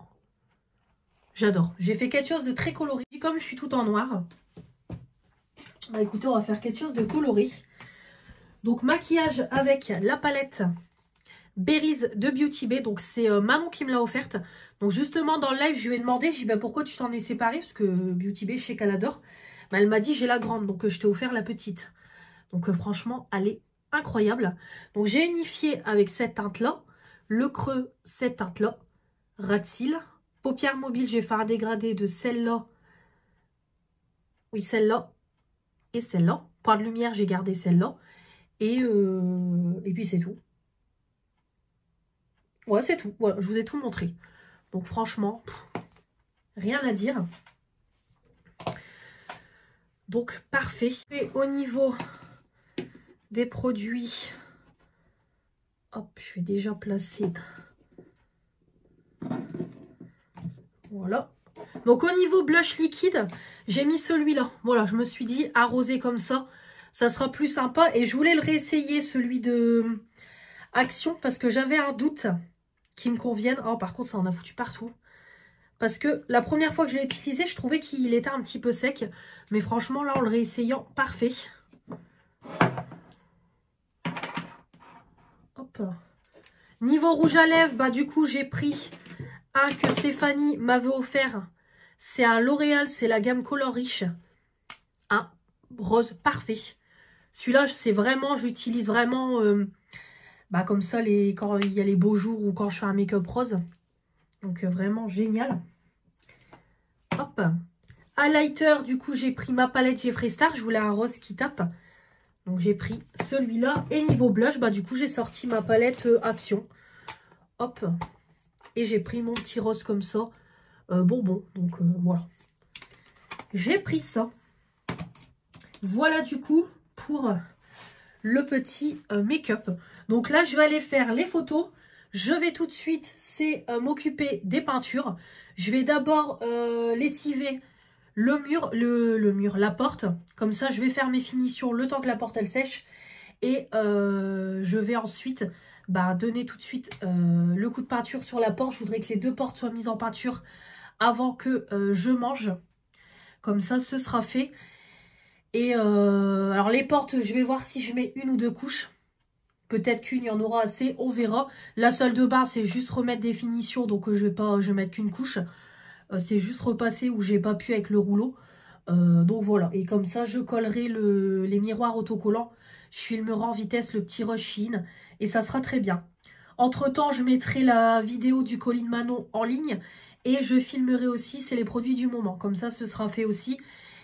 j'adore. J'ai fait quelque chose de très coloré. Comme je suis tout en noir, bah écoutez, on va faire quelque chose de coloré. Donc maquillage avec la palette Berries de Beauty Bay. Donc c'est Manon qui me l'a offerte. Donc justement dans le live, je lui ai demandé, je lui ai dit bah, pourquoi tu t'en es séparée? Parce que Beauty Bay, je sais qu'elle adore. Bah, elle m'a dit j'ai la grande, donc je t'ai offert la petite. Donc franchement, elle est incroyable. Donc j'ai unifié avec cette teinte là, le creux, cette teinte là, ras de cils, paupières mobiles, je vais faire un dégradé de celle-là, oui celle-là et celle-là. Point de lumière, j'ai gardé celle-là et puis c'est tout. Ouais, c'est tout. Voilà, je vous ai tout montré. Donc franchement, rien à dire. Donc parfait. Et au niveau des produits, hop, je vais déjà placer. Voilà. Donc au niveau blush liquide, j'ai mis celui-là. Voilà, je me suis dit arroser comme ça, ça sera plus sympa. Et je voulais le réessayer, celui de Action, parce que j'avais un doute qui me convienne. Oh, par contre, ça en a foutu partout. Parce que la première fois que je l'ai utilisé, je trouvais qu'il était un petit peu sec. Mais franchement, là, en le réessayant, parfait. Hop. Niveau rouge à lèvres, bah du coup, j'ai pris un que Stéphanie m'avait offert. C'est un L'Oréal, c'est la gamme Color Rich. Un rose parfait. Celui-là, c'est vraiment, j'utilise vraiment comme ça quand il y a les beaux jours ou quand je fais un make-up rose. Donc vraiment génial. Hop. Highlighter, du coup, j'ai pris ma palette Jeffree Star. Je voulais un rose qui tape. Donc j'ai pris celui-là. Et niveau blush, bah du coup, j'ai sorti ma palette Action. Hop. Et j'ai pris mon petit rose comme ça. Bonbon. Donc voilà. J'ai pris ça. Voilà du coup pour le petit make-up. Donc là, je vais aller faire les photos. je vais tout de suite, c'est m'occuper des peintures. Je vais d'abord lessiver le mur, la porte. Comme ça, je vais faire mes finitions le temps que la porte, elle sèche. Et je vais ensuite donner tout de suite le coup de peinture sur la porte. Je voudrais que les deux portes soient mises en peinture avant que je mange. Comme ça, ce sera fait. Et alors les portes, je vais voir si je mets une ou deux couches. Peut-être qu'une, il y en aura assez, on verra. La salle de bain, c'est juste remettre des finitions, donc je vais mettre qu'une couche. C'est juste repasser où j'ai pas pu avec le rouleau. Donc voilà, et comme ça, je collerai les miroirs autocollants. Je filmerai en vitesse le petit rush Shein et ça sera très bien. Entre temps, je mettrai la vidéo du colis de Manon en ligne et je filmerai aussi, c'est les produits du moment. Comme ça, ce sera fait aussi.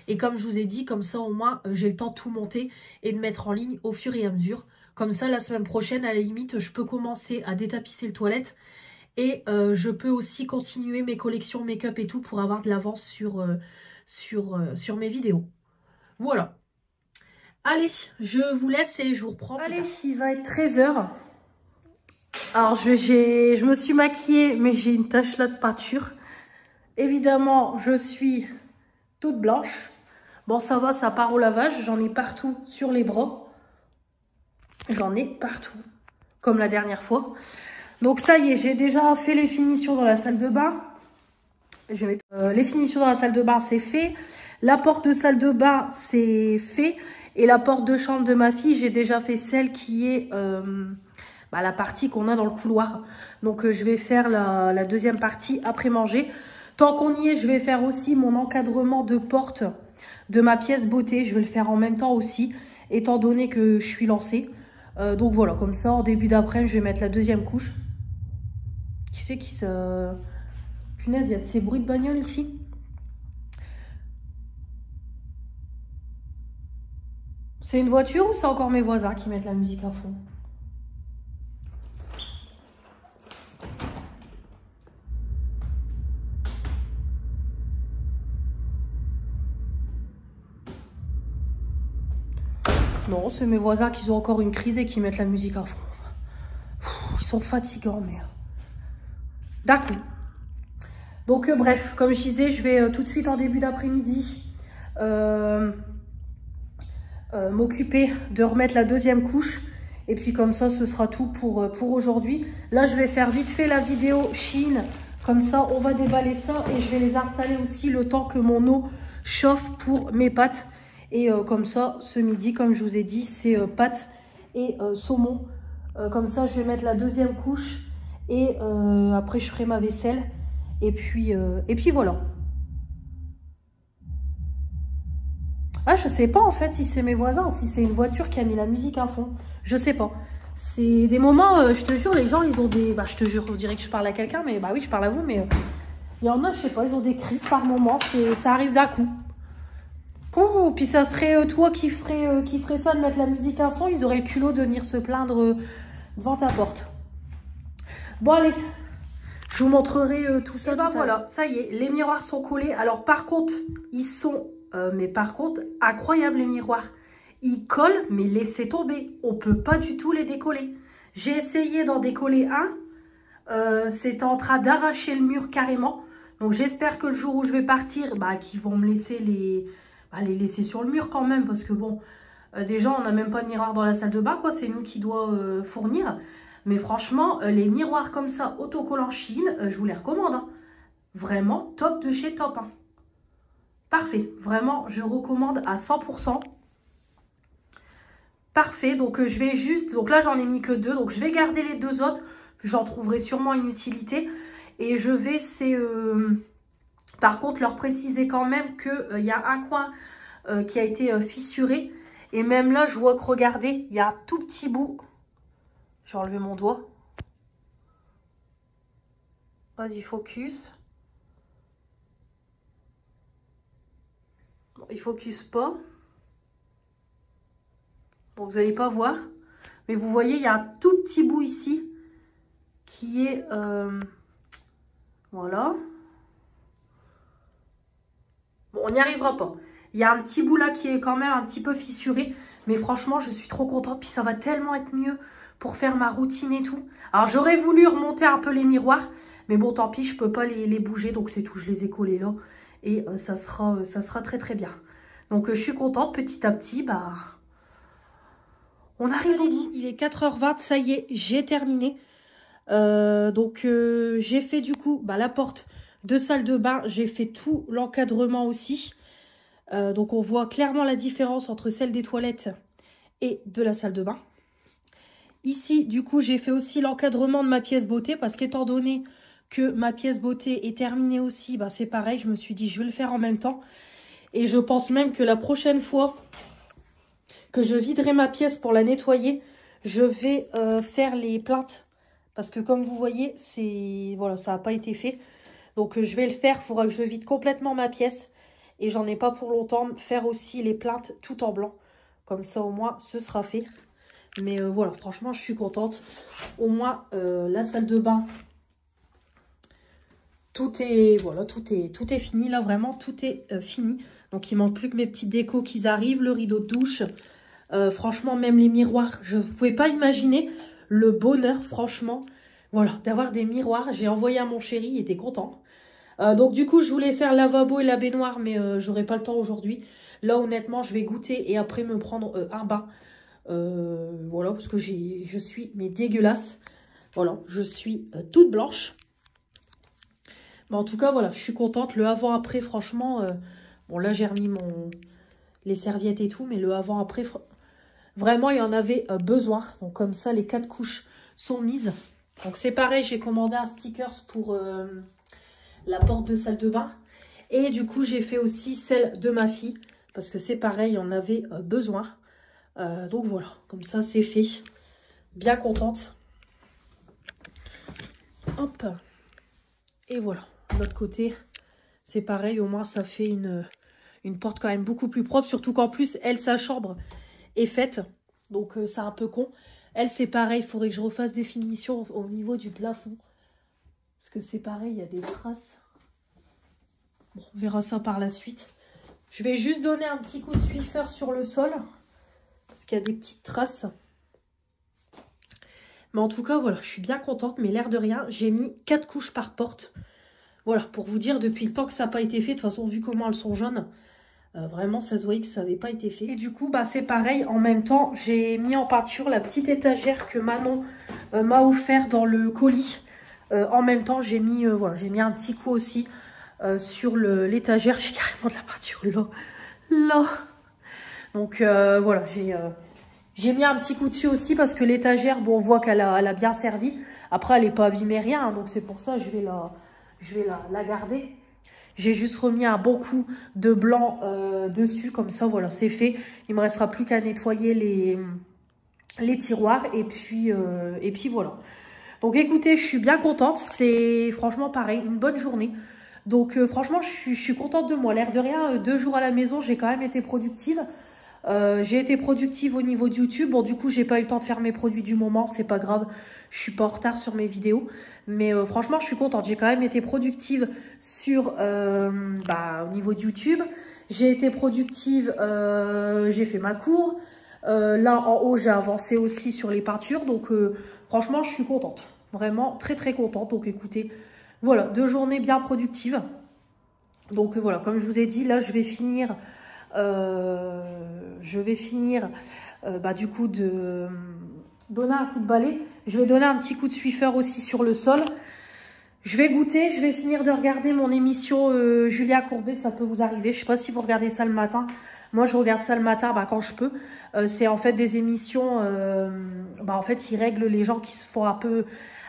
Et comme je vous ai dit, comme ça au moins, j'ai le temps de tout monter et de mettre en ligne au fur et à mesure. Comme ça, la semaine prochaine, à la limite, je peux commencer à détapisser le toilette. Et je peux aussi continuer mes collections make-up et tout pour avoir de l'avance sur mes vidéos. Voilà. Allez, je vous laisse et je vous reprends. Allez, il va être 13 h. Alors, je me suis maquillée, mais j'ai une tache là de peinture. Évidemment, je suis toute blanche. Bon, ça va, ça part au lavage. J'en ai partout sur les bras. J'en ai partout, comme la dernière fois. Donc, ça y est, j'ai déjà fait les finitions dans la salle de bain. Les finitions dans la salle de bain, c'est fait. La porte de salle de bain, c'est fait. Et la porte de chambre de ma fille, j'ai déjà fait celle qui est la partie qu'on a dans le couloir. Donc, je vais faire la deuxième partie après manger. Tant qu'on y est, je vais faire aussi mon encadrement de porte de ma pièce beauté. Je vais le faire en même temps aussi, étant donné que je suis lancée. Donc, voilà, comme ça, en début d'après, je vais mettre la deuxième couche. Qui c'est qui ça... Punaise, il y a de ces bruits de bagnole ici. C'est une voiture ou c'est encore mes voisins qui mettent la musique à fond? Non, c'est mes voisins qui ont encore une crise et qui mettent la musique à fond. Ils sont fatigants, mais... D'accord. Donc, bref, comme je disais, je vais tout de suite en début d'après-midi m'occuper de remettre la deuxième couche. Et puis comme ça, ce sera tout pour aujourd'hui. Là, je vais faire vite fait la vidéo Shein. Comme ça, on va déballer ça et je vais les installer aussi le temps que mon eau chauffe pour mes pâtes. Et comme ça, ce midi, comme je vous ai dit, c'est pâtes et saumon. Comme ça, je vais mettre la deuxième couche et après, je ferai ma vaisselle. Et puis voilà. Ah, je sais pas en fait si c'est mes voisins ou si c'est une voiture qui a mis la musique à fond. Je sais pas. C'est des moments, je te jure, les gens, ils ont des... je te jure, on dirait que je parle à quelqu'un, mais oui, je parle à vous, mais il y en a, je sais pas, ils ont des crises par moment. Ça arrive d'un coup. Oh, puis ça serait toi qui ferais ça, de mettre la musique à fond. Ils auraient le culot de venir se plaindre devant ta porte. Bon, allez. Je vous montrerai tout ça. Voilà, ça y est, les miroirs sont collés. Alors par contre, ils sont, incroyables les miroirs. Ils collent, mais laissez tomber. On peut pas du tout les décoller. J'ai essayé d'en décoller un. C'était en train d'arracher le mur carrément. Donc j'espère que le jour où je vais partir, qu'ils vont me laisser les laisser sur le mur quand même. Parce que bon, déjà on n'a même pas de miroir dans la salle de bain, quoi. C'est nous qui doit fournir. Mais franchement, les miroirs comme ça, autocollants Shein, je vous les recommande. Hein. Vraiment top de chez top. Hein. Parfait. Vraiment, je recommande à 100%. Parfait. Donc, je vais juste... Donc là, j'en ai mis que 2. Donc, je vais garder les 2 autres. J'en trouverai sûrement une utilité. Et je vais, par contre, leur préciser quand même qu'il y a un coin qui a été fissuré. Et même là, je vois que, regardez, il y a un tout petit bout... Je vais enlever mon doigt. Vas-y, focus. Bon, il focus pas. Bon, vous n'allez pas voir. Mais vous voyez, il y a un tout petit bout ici qui est... voilà. Bon, on n'y arrivera pas. Il y a un petit bout là qui est quand même un petit peu fissuré. Mais franchement, je suis trop contente. Puis ça va tellement être mieux pour faire ma routine et tout. Alors, j'aurais voulu remonter un peu les miroirs, mais bon, tant pis, je peux pas les bouger, donc c'est tout. Je les ai collés là et ça sera très très bien. Donc, je suis contente, petit à petit, bah, on arrive au bout. Il est 4h20, ça y est, j'ai terminé. J'ai fait du coup la porte de salle de bain, j'ai fait tout l'encadrement aussi. Donc on voit clairement la différence entre celle des toilettes et de la salle de bain. Ici, du coup, j'ai fait aussi l'encadrement de ma pièce beauté parce qu'étant donné que ma pièce beauté est terminée aussi, bah, c'est pareil, je me suis dit je vais le faire en même temps. Et je pense même que la prochaine fois que je viderai ma pièce pour la nettoyer, je vais faire les plaintes. Parce que comme vous voyez, voilà, ça n'a pas été fait. Donc je vais le faire, il faudra que je vide complètement ma pièce. Et j'en ai pas pour longtemps, faire aussi les plaintes tout en blanc. Comme ça au moins ce sera fait. Mais voilà, franchement je suis contente. Au moins la salle de bain, tout est fini. Là vraiment tout est fini. Donc il manque plus que mes petites décos qui arrivent, le rideau de douche. Franchement même les miroirs, je ne pouvais pas imaginer le bonheur franchement. Voilà, d'avoir des miroirs. J'ai envoyé à mon chéri, il était content. Donc du coup je voulais faire le lavabo et la baignoire, mais j'aurai pas le temps aujourd'hui. Là honnêtement je vais goûter et après me prendre un bain. Voilà, parce que je suis dégueulasse. Voilà, je suis toute blanche. Mais en tout cas voilà, je suis contente. Le avant-après franchement, bon là j'ai remis les serviettes et tout, mais le avant-après, vraiment il y en avait besoin. Donc comme ça les 4 couches sont mises. Donc c'est pareil, j'ai commandé un stickers pour la porte de salle de bain. Et du coup, j'ai fait aussi celle de ma fille. Parce que c'est pareil, on avait besoin. Donc voilà, comme ça, c'est fait. Bien contente. Hop. Et voilà, de l'autre côté, c'est pareil. Au moins, ça fait une porte quand même beaucoup plus propre. Surtout qu'en plus, elle, sa chambre est faite. Donc, c'est un peu con. Elle, c'est pareil. Il faudrait que je refasse des finitions au niveau du plafond. Parce que c'est pareil, il y a des traces. Bon, on verra ça par la suite. Je vais juste donner un petit coup de Swiffer sur le sol. Parce qu'il y a des petites traces. Mais en tout cas, voilà, je suis bien contente. Mais l'air de rien, j'ai mis 4 couches par porte. Voilà, pour vous dire, depuis le temps que ça n'a pas été fait. De toute façon, vu comment elles sont jaunes, vraiment, ça se voyait que ça n'avait pas été fait. Et du coup, bah, c'est pareil. En même temps, j'ai mis en peinture la petite étagère que Manon m'a offert dans le colis. En même temps, j'ai mis, voilà, j'ai mis un petit coup aussi sur l'étagère. J'ai carrément de la peinture là. Donc voilà, j'ai mis un petit coup dessus aussi parce que l'étagère, bon, on voit qu'elle a bien servi. Après, elle n'est pas abîmée, rien. Hein, donc c'est pour ça que je vais la garder. J'ai juste remis un bon coup de blanc dessus. Comme ça, voilà, c'est fait. Il me restera plus qu'à nettoyer les tiroirs. Et puis voilà. Donc écoutez, je suis bien contente. C'est franchement pareil, une bonne journée. Donc franchement, je suis contente de moi. L'air de rien, 2 jours à la maison, j'ai quand même été productive. J'ai été productive au niveau de YouTube. Bon, du coup, j'ai pas eu le temps de faire mes produits du moment. C'est pas grave. Je suis pas en retard sur mes vidéos. Mais franchement, je suis contente. J'ai quand même été productive sur au niveau de YouTube. J'ai été productive. J'ai fait ma cour. Là, en haut, j'ai avancé aussi sur les peintures. Donc, franchement, je suis contente. Vraiment très, très contente. Donc, écoutez, voilà, 2 journées bien productives. Donc, voilà, comme je vous ai dit, là, je vais finir... du coup de donner un coup de balai. Je vais donner un petit coup de Swiffer aussi sur le sol. Je vais goûter, je vais finir de regarder mon émission Julia Courbet, ça peut vous arriver. Je sais pas si vous regardez ça le matin. Moi je regarde ça le matin quand je peux. C'est en fait des émissions, en fait ils règlent les gens qui se font un peu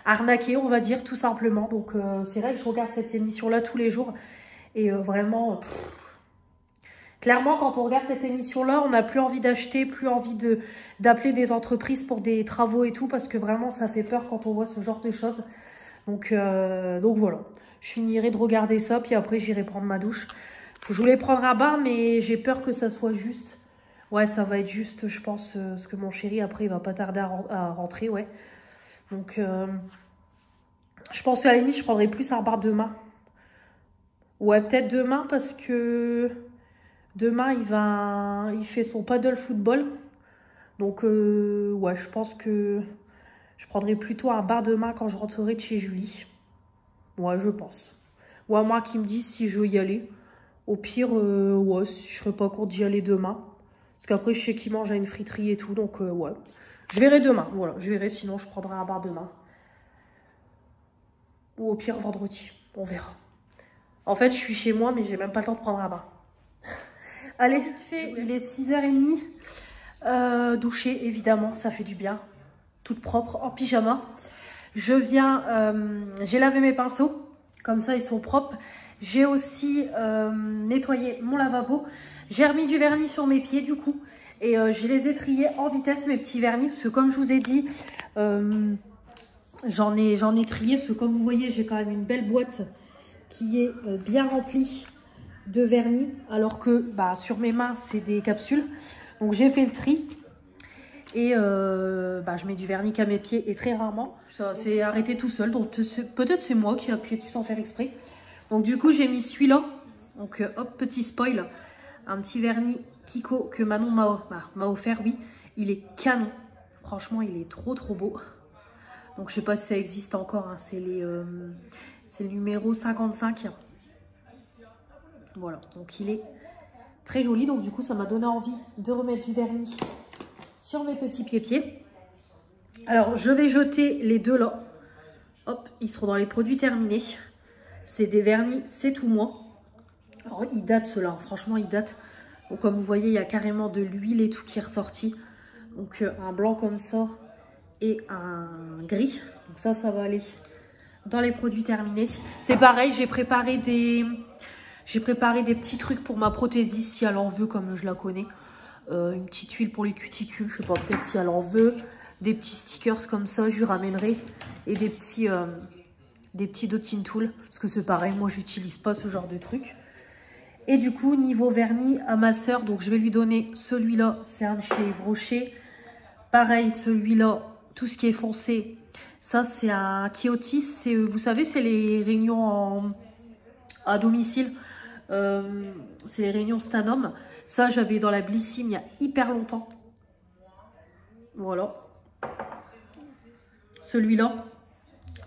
arnaquer, on va dire tout simplement. Donc c'est vrai que je regarde cette émission là tous les jours. Et vraiment... Clairement, quand on regarde cette émission-là, on n'a plus envie d'acheter, plus envie d'appeler des entreprises pour des travaux et tout, parce que vraiment, ça fait peur quand on voit ce genre de choses. Donc voilà, je finirai de regarder ça, puis après, j'irai prendre ma douche. Je voulais prendre un bain, mais j'ai peur que ça soit juste. Ouais, ça va être juste, je pense, parce que mon chéri, après, il va pas tarder à rentrer, ouais. Donc, je pense qu'à la limite, je prendrai plus un bain demain. Ouais, peut-être demain, parce que... Demain, il fait son paddle football. Donc, ouais, je pense que Je prendrai plutôt un bar demain quand je rentrerai de chez Julie. Ouais, je pense. Ou à moi qui me disent si je veux y aller. Au pire, ouais, si je serai pas court d'y aller demain. Parce qu'après, je sais qu'ils mangent à une friterie et tout. Donc, ouais. Je verrai demain. Voilà, je verrai. Sinon, je prendrai un bar demain. Ou au pire, vendredi. On verra. En fait, je suis chez moi, mais j'ai même pas le temps de prendre un bar. Allez, il est 6h30. Doucher, évidemment, ça fait du bien. Toute propre, en pyjama. Je viens, j'ai lavé mes pinceaux. Comme ça, ils sont propres. J'ai aussi nettoyé mon lavabo. J'ai remis du vernis sur mes pieds, du coup. Et je les ai triés en vitesse, mes petits vernis. Parce que comme je vous ai dit, j'en ai trié. Parce que comme vous voyez, j'ai quand même une belle boîte qui est bien remplie de vernis. Alors que bah, sur mes mains, c'est des capsules. Donc j'ai fait le tri. Et bah, je mets du vernis qu'à mes pieds. Et très rarement, ça s'est arrêté tout seul. Donc peut-être c'est moi qui ai appuyé dessus sans faire exprès. Donc du coup, j'ai mis celui-là. Donc hop, petit spoil. Un petit vernis Kiko que Manon m'a offert, oui. Il est canon. Franchement, il est trop beau. Donc je sais pas si ça existe encore. Hein. C'est le numéro 55. Voilà, donc il est très joli. Donc du coup, ça m'a donné envie de remettre du vernis sur mes petits pieds. Alors, je vais jeter les deux là. Hop, ils seront dans les produits terminés. C'est des vernis, c'est tout moi. Alors, ils datent ceux-là. Franchement, ils datent. Donc, comme vous voyez, il y a carrément de l'huile et tout qui est ressorti. Donc, un blanc comme ça et un gris. Donc, ça va aller dans les produits terminés. C'est pareil, j'ai préparé des petits trucs pour ma prothésie si elle en veut, comme je la connais. Une petite huile pour les cuticules, je sais pas, peut-être si elle en veut. Des petits stickers comme ça, je lui ramènerai. Et des petits dotting tools. Parce que c'est pareil, moi j'utilise pas ce genre de truc. Et du coup, niveau vernis à ma soeur, donc je vais lui donner celui-là, c'est un de chez Yves Rocher. Pareil, celui-là, tout ce qui est foncé, ça c'est un Kiotis. Vous savez, c'est les réunions à domicile. C'est les réunions Stanum. Ça, j'avais dans la Blissim il y a hyper longtemps. Voilà. Celui-là,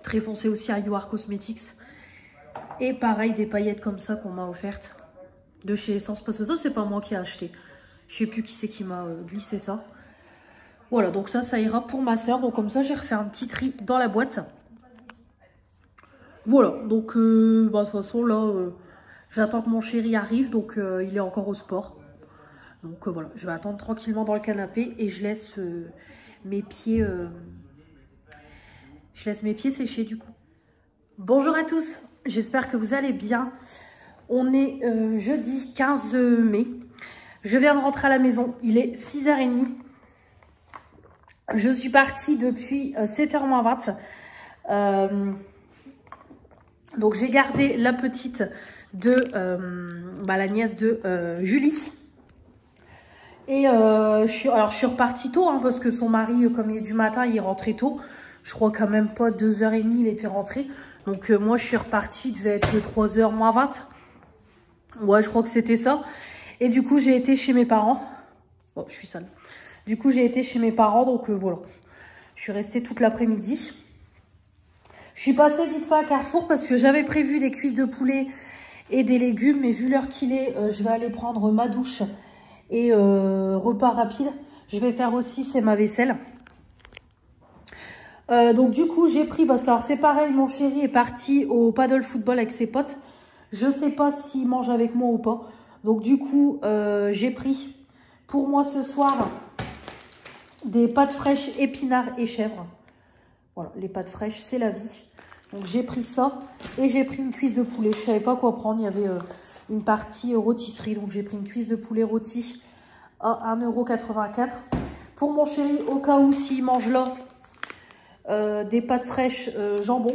très foncé aussi à You Are Cosmetics. Et pareil, des paillettes comme ça qu'on m'a offertes de chez Essence. Parce que ça, c'est pas moi qui ai acheté. Je sais plus qui c'est qui m'a glissé ça. Voilà, donc ça ira pour ma soeur. Donc comme ça, j'ai refait un petit tri dans la boîte. Voilà, donc bah, de toute façon, là, j'attends que mon chéri arrive. Donc il est encore au sport. Donc voilà, je vais attendre tranquillement dans le canapé et je laisse mes pieds sécher du coup. Bonjour à tous, j'espère que vous allez bien. On est jeudi 15 mai. Je viens de rentrer à la maison, il est 6h30. Je suis partie depuis 7h20. Donc j'ai gardé la petite de la nièce de Julie. Et je suis repartie tôt, hein, parce que son mari, comme il est du matin, il est rentré tôt. Je crois quand même pas 2h30, il était rentré. Donc moi, je suis repartie, il devait être 3h moins 20. Ouais, je crois que c'était ça. Et du coup, j'ai été chez mes parents. Oh, je suis sale. Du coup, j'ai été chez mes parents, donc voilà. Je suis restée toute l'après-midi. Je suis passée vite fait à Carrefour parce que j'avais prévu des cuisses de poulet et des légumes. Mais vu l'heure qu'il est, je vais aller prendre ma douche. Et repas rapide, je vais faire aussi, c'est ma vaisselle. Donc du coup, j'ai pris, parce que alors c'est pareil, mon chéri est parti au paddle football avec ses potes. Je sais pas s'il mange avec moi ou pas. Donc du coup, j'ai pris pour moi ce soir des pâtes fraîches épinards et chèvres. Voilà, les pâtes fraîches, c'est la vie. Donc j'ai pris ça et j'ai pris une cuisse de poulet. Je savais pas quoi prendre, il y avait une partie rôtisserie. Donc j'ai pris une cuisse de poulet rôti à 1,84 €. Pour mon chéri, au cas où s'il mange là, des pâtes fraîches jambon.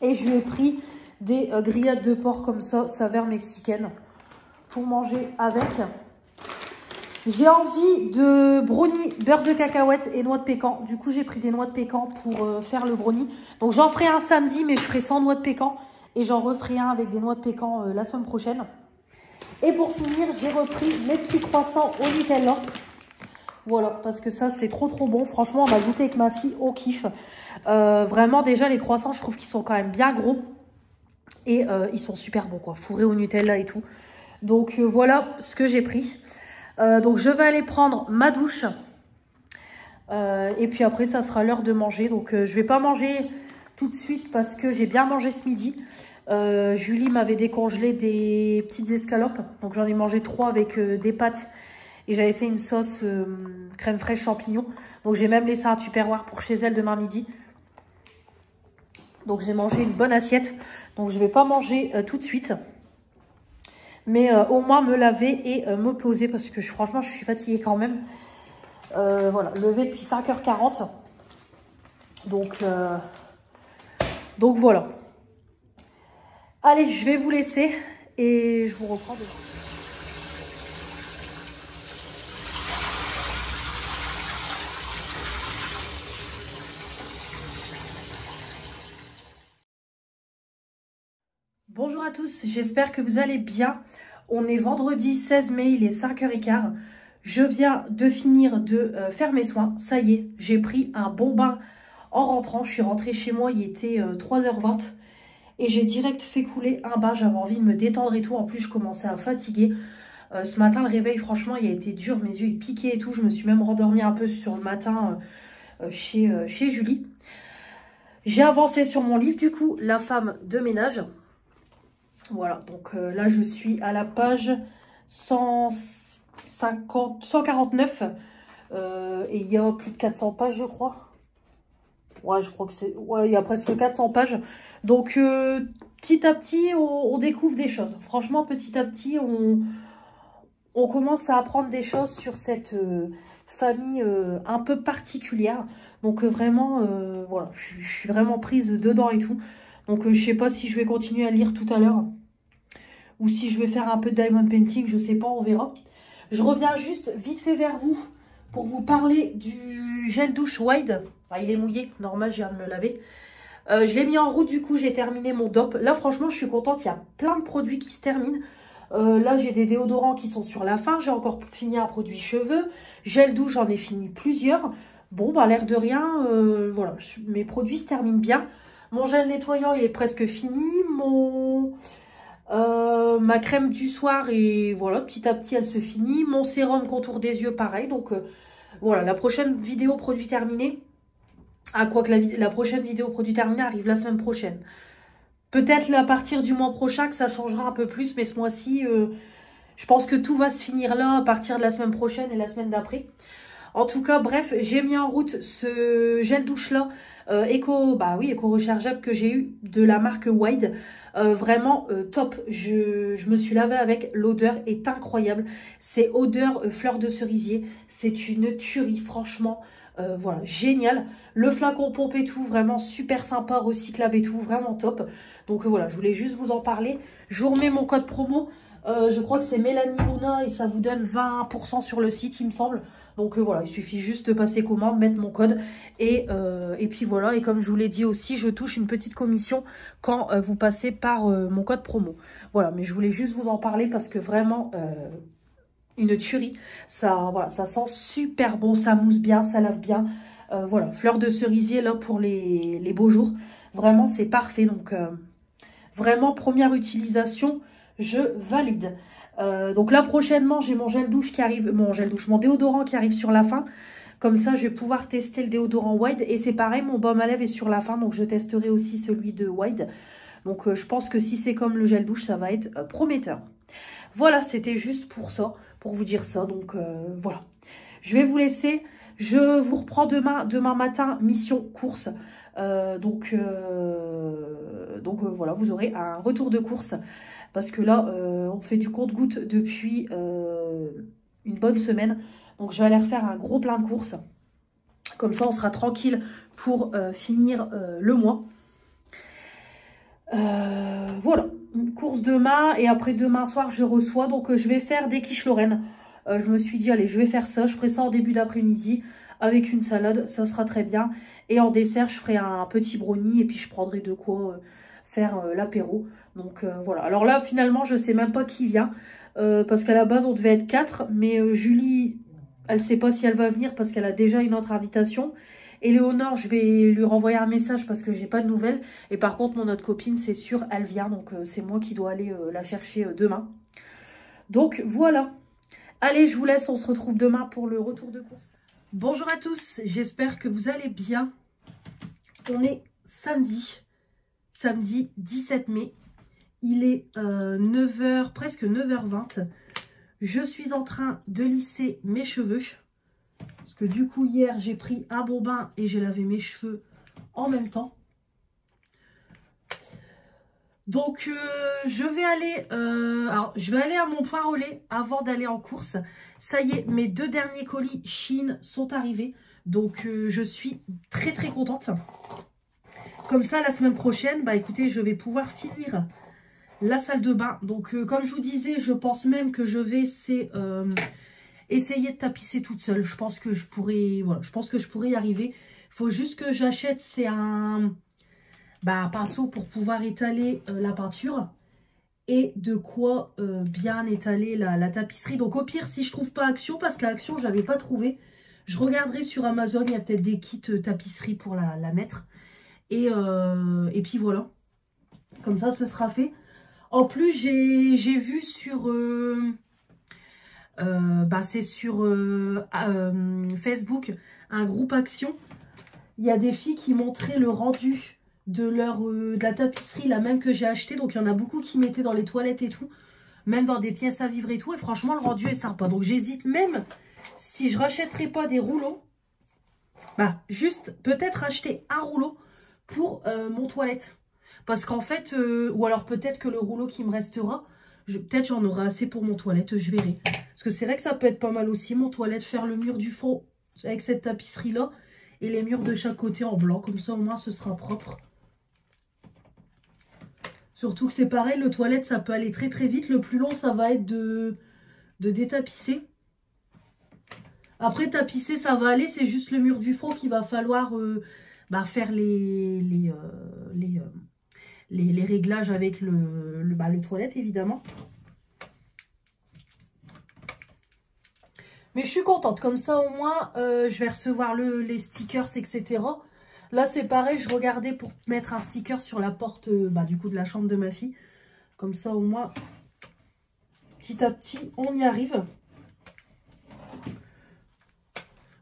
Et je lui ai pris des grillades de porc comme ça, saveur mexicaine, pour manger avec. J'ai envie de brownie, beurre de cacahuète et noix de pécan. Du coup, j'ai pris des noix de pécan pour faire le brownie. Donc, j'en ferai un samedi, mais je ferai sans noix de pécan. Et j'en referai un avec des noix de pécan la semaine prochaine. Et pour finir, j'ai repris mes petits croissants au Nutella. Voilà, parce que ça, c'est trop bon. Franchement, on va goûter avec ma fille, on kiffe. Vraiment, déjà, les croissants, je trouve qu'ils sont quand même bien gros. Et ils sont super bons, quoi. Fourrés au Nutella et tout. Donc, voilà ce que j'ai pris. Donc, je vais aller prendre ma douche. Et puis après, ça sera l'heure de manger. Donc, je vais pas manger tout de suite parce que j'ai bien mangé ce midi. Julie m'avait décongelé des petites escalopes. Donc, j'en ai mangé 3 avec des pâtes. Et j'avais fait une sauce crème fraîche champignon. Donc, j'ai même laissé un Tupperware pour chez elle demain midi. Donc, j'ai mangé une bonne assiette. Donc, je vais pas manger tout de suite. Mais au moins me laver et me poser parce que franchement, je suis fatiguée quand même. Voilà, levé depuis 5h40. Donc voilà. Allez, je vais vous laisser et je vous reprends demain. Bonjour à tous, j'espère que vous allez bien. On est vendredi 16 mai, il est 5h15. Je viens de finir de faire mes soins. Ça y est, j'ai pris un bon bain en rentrant. Je suis rentrée chez moi, il était 3h20. Et j'ai direct fait couler un bain. J'avais envie de me détendre et tout. En plus, je commençais à fatiguer. Ce matin, le réveil, franchement, il a été dur. Mes yeux, ils piquaient et tout. Je me suis même rendormie un peu sur le matin chez Julie. J'ai avancé sur mon livre, du coup, La femme de ménage. Voilà, donc là, je suis à la page 149. Et il y a plus de 400 pages, je crois. Ouais, je crois que c'est... Ouais, il y a presque 400 pages. Donc, petit à petit, on découvre des choses. Franchement, petit à petit, on commence à apprendre des choses sur cette famille un peu particulière. Donc, vraiment, voilà, je suis vraiment prise dedans et tout. Donc, je sais pas si je vais continuer à lire tout à l'heure. Ou si je vais faire un peu de diamond painting, je sais pas, on verra. Je reviens juste vite fait vers vous pour vous parler du gel douche Wide. Enfin, il est mouillé, normal, je viens de me laver. Je l'ai mis en route, du coup, j'ai terminé mon DOP. Là, franchement, je suis contente, il y a plein de produits qui se terminent. Là, j'ai des déodorants qui sont sur la fin. J'ai encore fini un produit cheveux. Gel douche, j'en ai fini plusieurs. Bon, bah, l'air de rien, voilà, mes produits se terminent bien. Mon gel nettoyant, il est presque fini. Ma crème du soir, et voilà, petit à petit, elle se finit. Mon sérum contour des yeux, pareil. Donc, voilà, la prochaine vidéo produit terminé. Quoique la prochaine vidéo produit terminé arrive la semaine prochaine. Peut-être à partir du mois prochain que ça changera un peu plus. Mais ce mois-ci, je pense que tout va se finir là à partir de la semaine prochaine et la semaine d'après. En tout cas, bref, j'ai mis en route ce gel douche-là. Éco rechargeable que j'ai eu de la marque Wide. Vraiment top. Je me suis lavée avec. L'odeur est incroyable. C'est odeur fleur de cerisier. C'est une tuerie, franchement. Voilà, génial. Le flacon pompe et tout, vraiment super sympa, recyclable et tout, vraiment top. Donc voilà, je voulais juste vous en parler. Je vous remets mon code promo. Je crois que c'est Mélanie Luna et ça vous donne 20% sur le site, il me semble. Donc voilà, il suffit juste de passer commande, mettre mon code. Et puis voilà, et comme je vous l'ai dit aussi, je touche une petite commission quand vous passez par mon code promo. Voilà, mais je voulais juste vous en parler parce que vraiment, une tuerie. Ça, voilà, ça sent super bon, ça mousse bien, ça lave bien. Voilà, fleur de cerisier là pour les beaux jours. Vraiment, c'est parfait. Donc, vraiment, première utilisation, je valide. Donc là, prochainement, j'ai mon gel douche qui arrive, mon déodorant qui arrive sur la fin. Comme ça, je vais pouvoir tester le déodorant Wide. Et c'est pareil, mon baume à lèvres est sur la fin. Donc, je testerai aussi celui de Wide. Donc, je pense que si c'est comme le gel douche, ça va être prometteur. Voilà, c'était juste pour ça, pour vous dire ça. Donc, voilà. Je vais vous laisser. Je vous reprends demain matin, mission course. Donc voilà, vous aurez un retour de course. Parce que là, on fait du compte-gouttes depuis une bonne semaine. Donc, je vais aller refaire un gros plein de courses. Comme ça, on sera tranquille pour finir le mois. Voilà, une course demain. Et après, demain soir, je reçois. Donc, je vais faire des quiches Lorraine. Je me suis dit, allez, je vais faire ça. Je ferai ça en début d'après-midi avec une salade. Ça sera très bien. Et en dessert, je ferai un petit brownie. Et puis, je prendrai de quoi faire l'apéro. Donc, voilà. Alors là, finalement, je sais même pas qui vient. Parce qu'à la base, on devait être 4. Mais Julie Elle sait pas si elle va venir parce qu'elle a déjà une autre invitation. Éléonore, je vais lui renvoyer un message parce que j'ai pas de nouvelles. Et par contre, mon autre copine, c'est sûr, elle vient. Donc, c'est moi qui dois aller la chercher demain. Donc, voilà. Allez, je vous laisse. On se retrouve demain pour le retour de course. Bonjour à tous. J'espère que vous allez bien. On est samedi 17 mai. Il est 9h, presque 9h20. Je suis en train de lisser mes cheveux. Parce que du coup, hier, j'ai pris un bon bain et j'ai lavé mes cheveux en même temps. Donc, je vais aller à mon point relais avant d'aller en course. Ça y est, mes 2 derniers colis Shein sont arrivés. Donc, je suis très très contente. Comme ça, la semaine prochaine, bah écoutez, je vais pouvoir finir la salle de bain. Donc, comme je vous disais, je pense même que je vais essayer de tapisser toute seule. Je pense que je pourrais, voilà, je pense que je pourrais y arriver. Il faut juste que j'achète, c'est un pinceau pour pouvoir étaler la peinture et de quoi bien étaler la tapisserie. Donc, au pire, si je trouve pas Action, parce qu'à Action, je n'avais pas trouvé, je regarderai sur Amazon. Il y a peut-être des kits tapisserie pour la mettre. Et puis voilà, comme ça, ce sera fait. En plus, j'ai vu sur, c'est sur Facebook, un groupe Action. Il y a des filles qui montraient le rendu de la tapisserie, la même que j'ai acheté. Donc, il y en a beaucoup qui mettaient dans les toilettes et tout, même dans des pièces à vivre et tout. Et franchement, le rendu est sympa. Donc, j'hésite même, si je rachèterai pas des rouleaux, juste peut-être acheter un rouleau pour mon toilette. Parce qu'en fait, ou alors peut-être que le rouleau qui me restera, peut-être j'en aurai assez pour mon toilette, je verrai. Parce que c'est vrai que ça peut être pas mal aussi, mon toilette, faire le mur du fond avec cette tapisserie-là. Et les murs de chaque côté en blanc, comme ça au moins ce sera propre. Surtout que c'est pareil, le toilette, ça peut aller très très vite. Le plus long, ça va être de détapisser. Après, tapisser, ça va aller, c'est juste le mur du fond qu'il va falloir faire les réglages avec le toilette, évidemment. Mais je suis contente. Comme ça, au moins, je vais recevoir les stickers, etc. Là, c'est pareil. Je regardais pour mettre un sticker sur la porte du coup de la chambre de ma fille. Comme ça, au moins, petit à petit, on y arrive.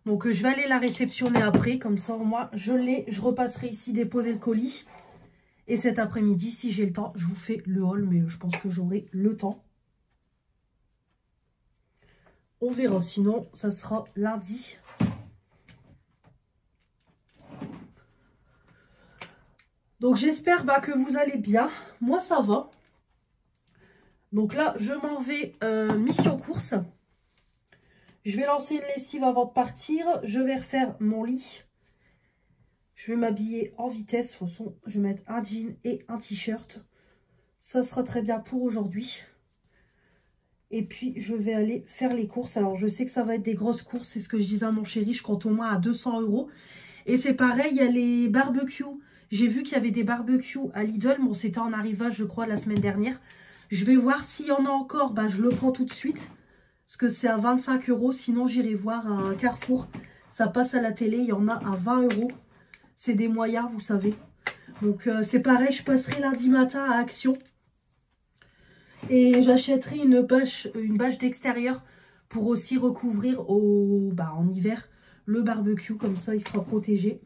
Donc, je vais aller la réceptionner après. Comme ça, au moins, je repasserai ici déposer le colis. Et cet après-midi, si j'ai le temps, je vous fais le haul. Mais je pense que j'aurai le temps. On verra. Sinon, ça sera lundi. Donc, j'espère que vous allez bien. Moi, ça va. Donc là, je m'en vais mission course. Je vais lancer une lessive avant de partir. Je vais refaire mon lit. Je vais m'habiller en vitesse. De toute façon, je vais mettre un jean et un t-shirt. Ça sera très bien pour aujourd'hui. Et puis, je vais aller faire les courses. Alors, je sais que ça va être des grosses courses. C'est ce que je disais à mon chéri. Je compte au moins à 200 €. Et c'est pareil, il y a les barbecues. J'ai vu qu'il y avait des barbecues à Lidl. Bon, c'était en arrivage, je crois, la semaine dernière. Je vais voir s'il y en a encore. Je le prends tout de suite. Parce que c'est à 25 €. Sinon, j'irai voir à Carrefour. Ça passe à la télé. Il y en a à 20 €. C'est des moyens, vous savez. Donc, c'est pareil. Je passerai lundi matin à Action. Et j'achèterai une bâche d'extérieur pour aussi recouvrir en hiver le barbecue. Comme ça, il sera protégé.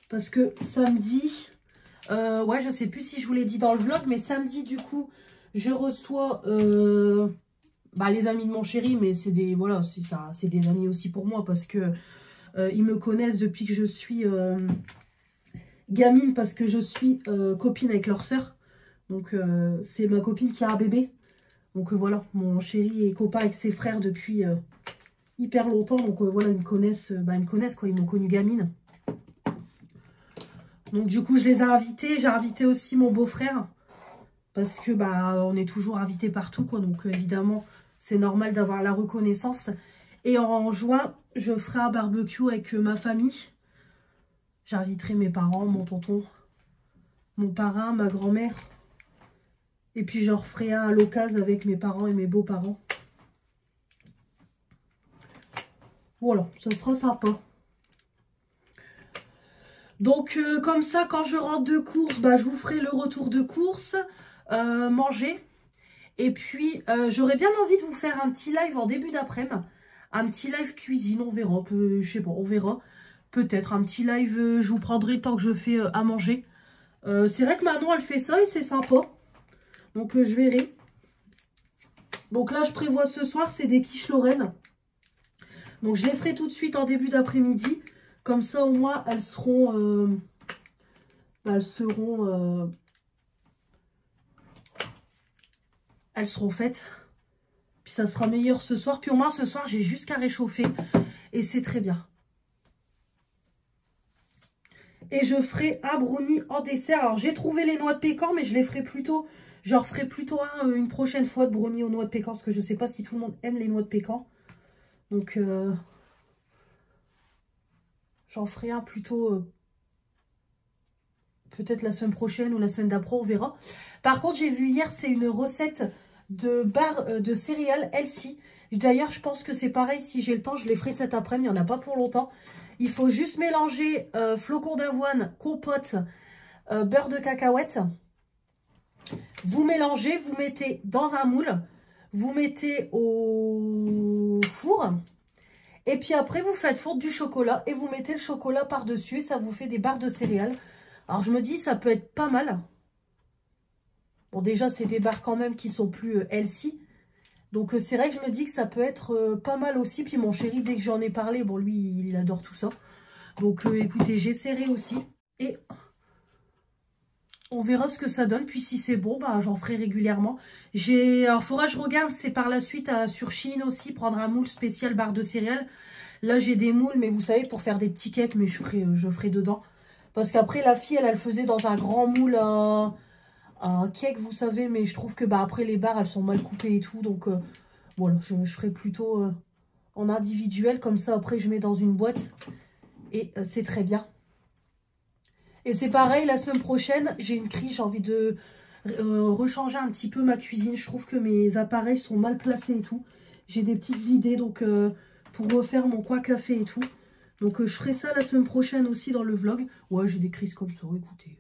Parce que samedi, je sais plus si je vous l'ai dit dans le vlog, mais samedi, du coup, je reçois les amis de mon chéri, mais c'est des amis aussi pour moi parce que ils me connaissent depuis que je suis gamine, parce que je suis copine avec leur sœur. Donc, c'est ma copine qui a un bébé. Donc, voilà, mon chéri est copain avec ses frères depuis hyper longtemps. Donc, voilà, ils me connaissent, quoi, ils m'ont connue gamine. Donc, du coup, je les ai invités. J'ai invité aussi mon beau-frère. Parce que, on est toujours invités partout, quoi. Donc, évidemment, c'est normal d'avoir la reconnaissance. Et en juin, je ferai un barbecue avec ma famille. J'inviterai mes parents, mon tonton, mon parrain, ma grand-mère. Et puis, j'en referai un à l'occasion avec mes parents et mes beaux-parents. Voilà, ça sera sympa. Donc, comme ça, quand je rentre de course, bah, je vous ferai le retour de course, manger. Et puis, j'aurais bien envie de vous faire un petit live en début d'après-midi. Un petit live cuisine, on verra. Je sais pas, on verra. Peut-être un petit live, je vous prendrai le temps que je fais à manger. C'est vrai que Manon, elle fait ça et c'est sympa. Donc, je verrai. Donc là, je prévois ce soir, c'est des quiches Lorraine. Donc, je les ferai tout de suite en début d'après-midi. Comme ça, au moins, elles seront... elles seront faites. Puis ça sera meilleur ce soir. Puis au moins, ce soir, j'ai juste qu'à réchauffer. Et c'est très bien. Et je ferai un brownie en dessert. Alors, j'ai trouvé les noix de pécan, mais je les ferai plutôt... J'en ferai plutôt une prochaine fois de brownie aux noix de pécan. Parce que je ne sais pas si tout le monde aime les noix de pécan. Donc, j'en ferai un plutôt... peut-être la semaine prochaine ou la semaine d'après, on verra. Par contre, j'ai vu hier, c'est une recette de barres de céréales Healthy. D'ailleurs, je pense que c'est pareil. Si j'ai le temps, je les ferai cet après-midi. Il n'y en a pas pour longtemps. Il faut juste mélanger flocons d'avoine, compote, beurre de cacahuète. Vous mélangez, vous mettez dans un moule, vous mettez au four. Et puis après, vous faites fondre du chocolat et vous mettez le chocolat par-dessus. Et ça vous fait des barres de céréales. Alors, je me dis, ça peut être pas mal. Bon, déjà, c'est des barres quand même qui sont plus healthy. Donc, c'est vrai que je me dis que ça peut être pas mal aussi. Puis, mon chéri, dès que j'en ai parlé, bon, lui, il adore tout ça. Donc, écoutez, j'essaierai aussi. Et on verra ce que ça donne. Puis, si c'est bon, bah, j'en ferai régulièrement. Alors, il faudra que je regarde. C'est par la suite sur Shein aussi, prendre un moule spécial barre de céréales. Là, j'ai des moules, mais vous savez, pour faire des petits cakes, mais je ferai dedans. Parce qu'après, la fille, elle faisait dans un grand moule un cake, vous savez. Mais je trouve que bah, après, les barres, elles sont mal coupées et tout. Donc, voilà, je ferai plutôt en individuel. Comme ça, après, je mets dans une boîte. Et c'est très bien. Et c'est pareil, la semaine prochaine, j'ai une crise. J'ai envie de rechanger un petit peu ma cuisine. Je trouve que mes appareils sont mal placés et tout. J'ai des petites idées, donc, pour refaire mon coin café et tout. Donc, je ferai ça la semaine prochaine aussi dans le vlog. Ouais, j'ai des crises comme ça, écoutez.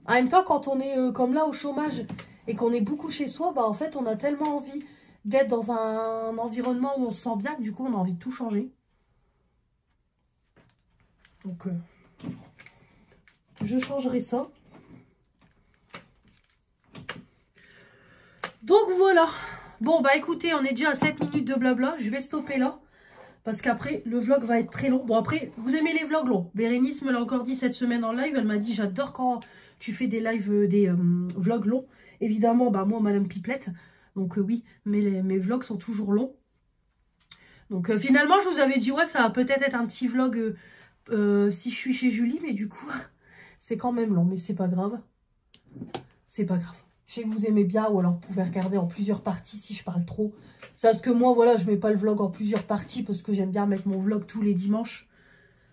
En même temps, quand on est comme là au chômage et qu'on est beaucoup chez soi, bah en fait, on a tellement envie d'être dans un environnement où on se sent bien que du coup, on a envie de tout changer. Donc, je changerai ça. Donc, voilà. Bon, bah écoutez, on est déjà à 7 minutes de blabla. Je vais stopper là. Parce qu'après, le vlog va être très long. Bon, après, vous aimez les vlogs longs. Bérénice me l'a encore dit cette semaine en live. Elle m'a dit, j'adore quand tu fais des lives, des vlogs longs. Évidemment, bah moi, Madame Pipelette. Donc oui, mais mes vlogs sont toujours longs. Donc finalement, je vous avais dit, ouais, ça va peut-être être un petit vlog si je suis chez Julie. Mais du coup, c'est quand même long. Mais c'est pas grave. C'est pas grave. Je sais que vous aimez bien, ou alors vous pouvez regarder en plusieurs parties si je parle trop. C'est parce que moi, voilà, je mets pas le vlog en plusieurs parties parce que j'aime bien mettre mon vlog tous les dimanches.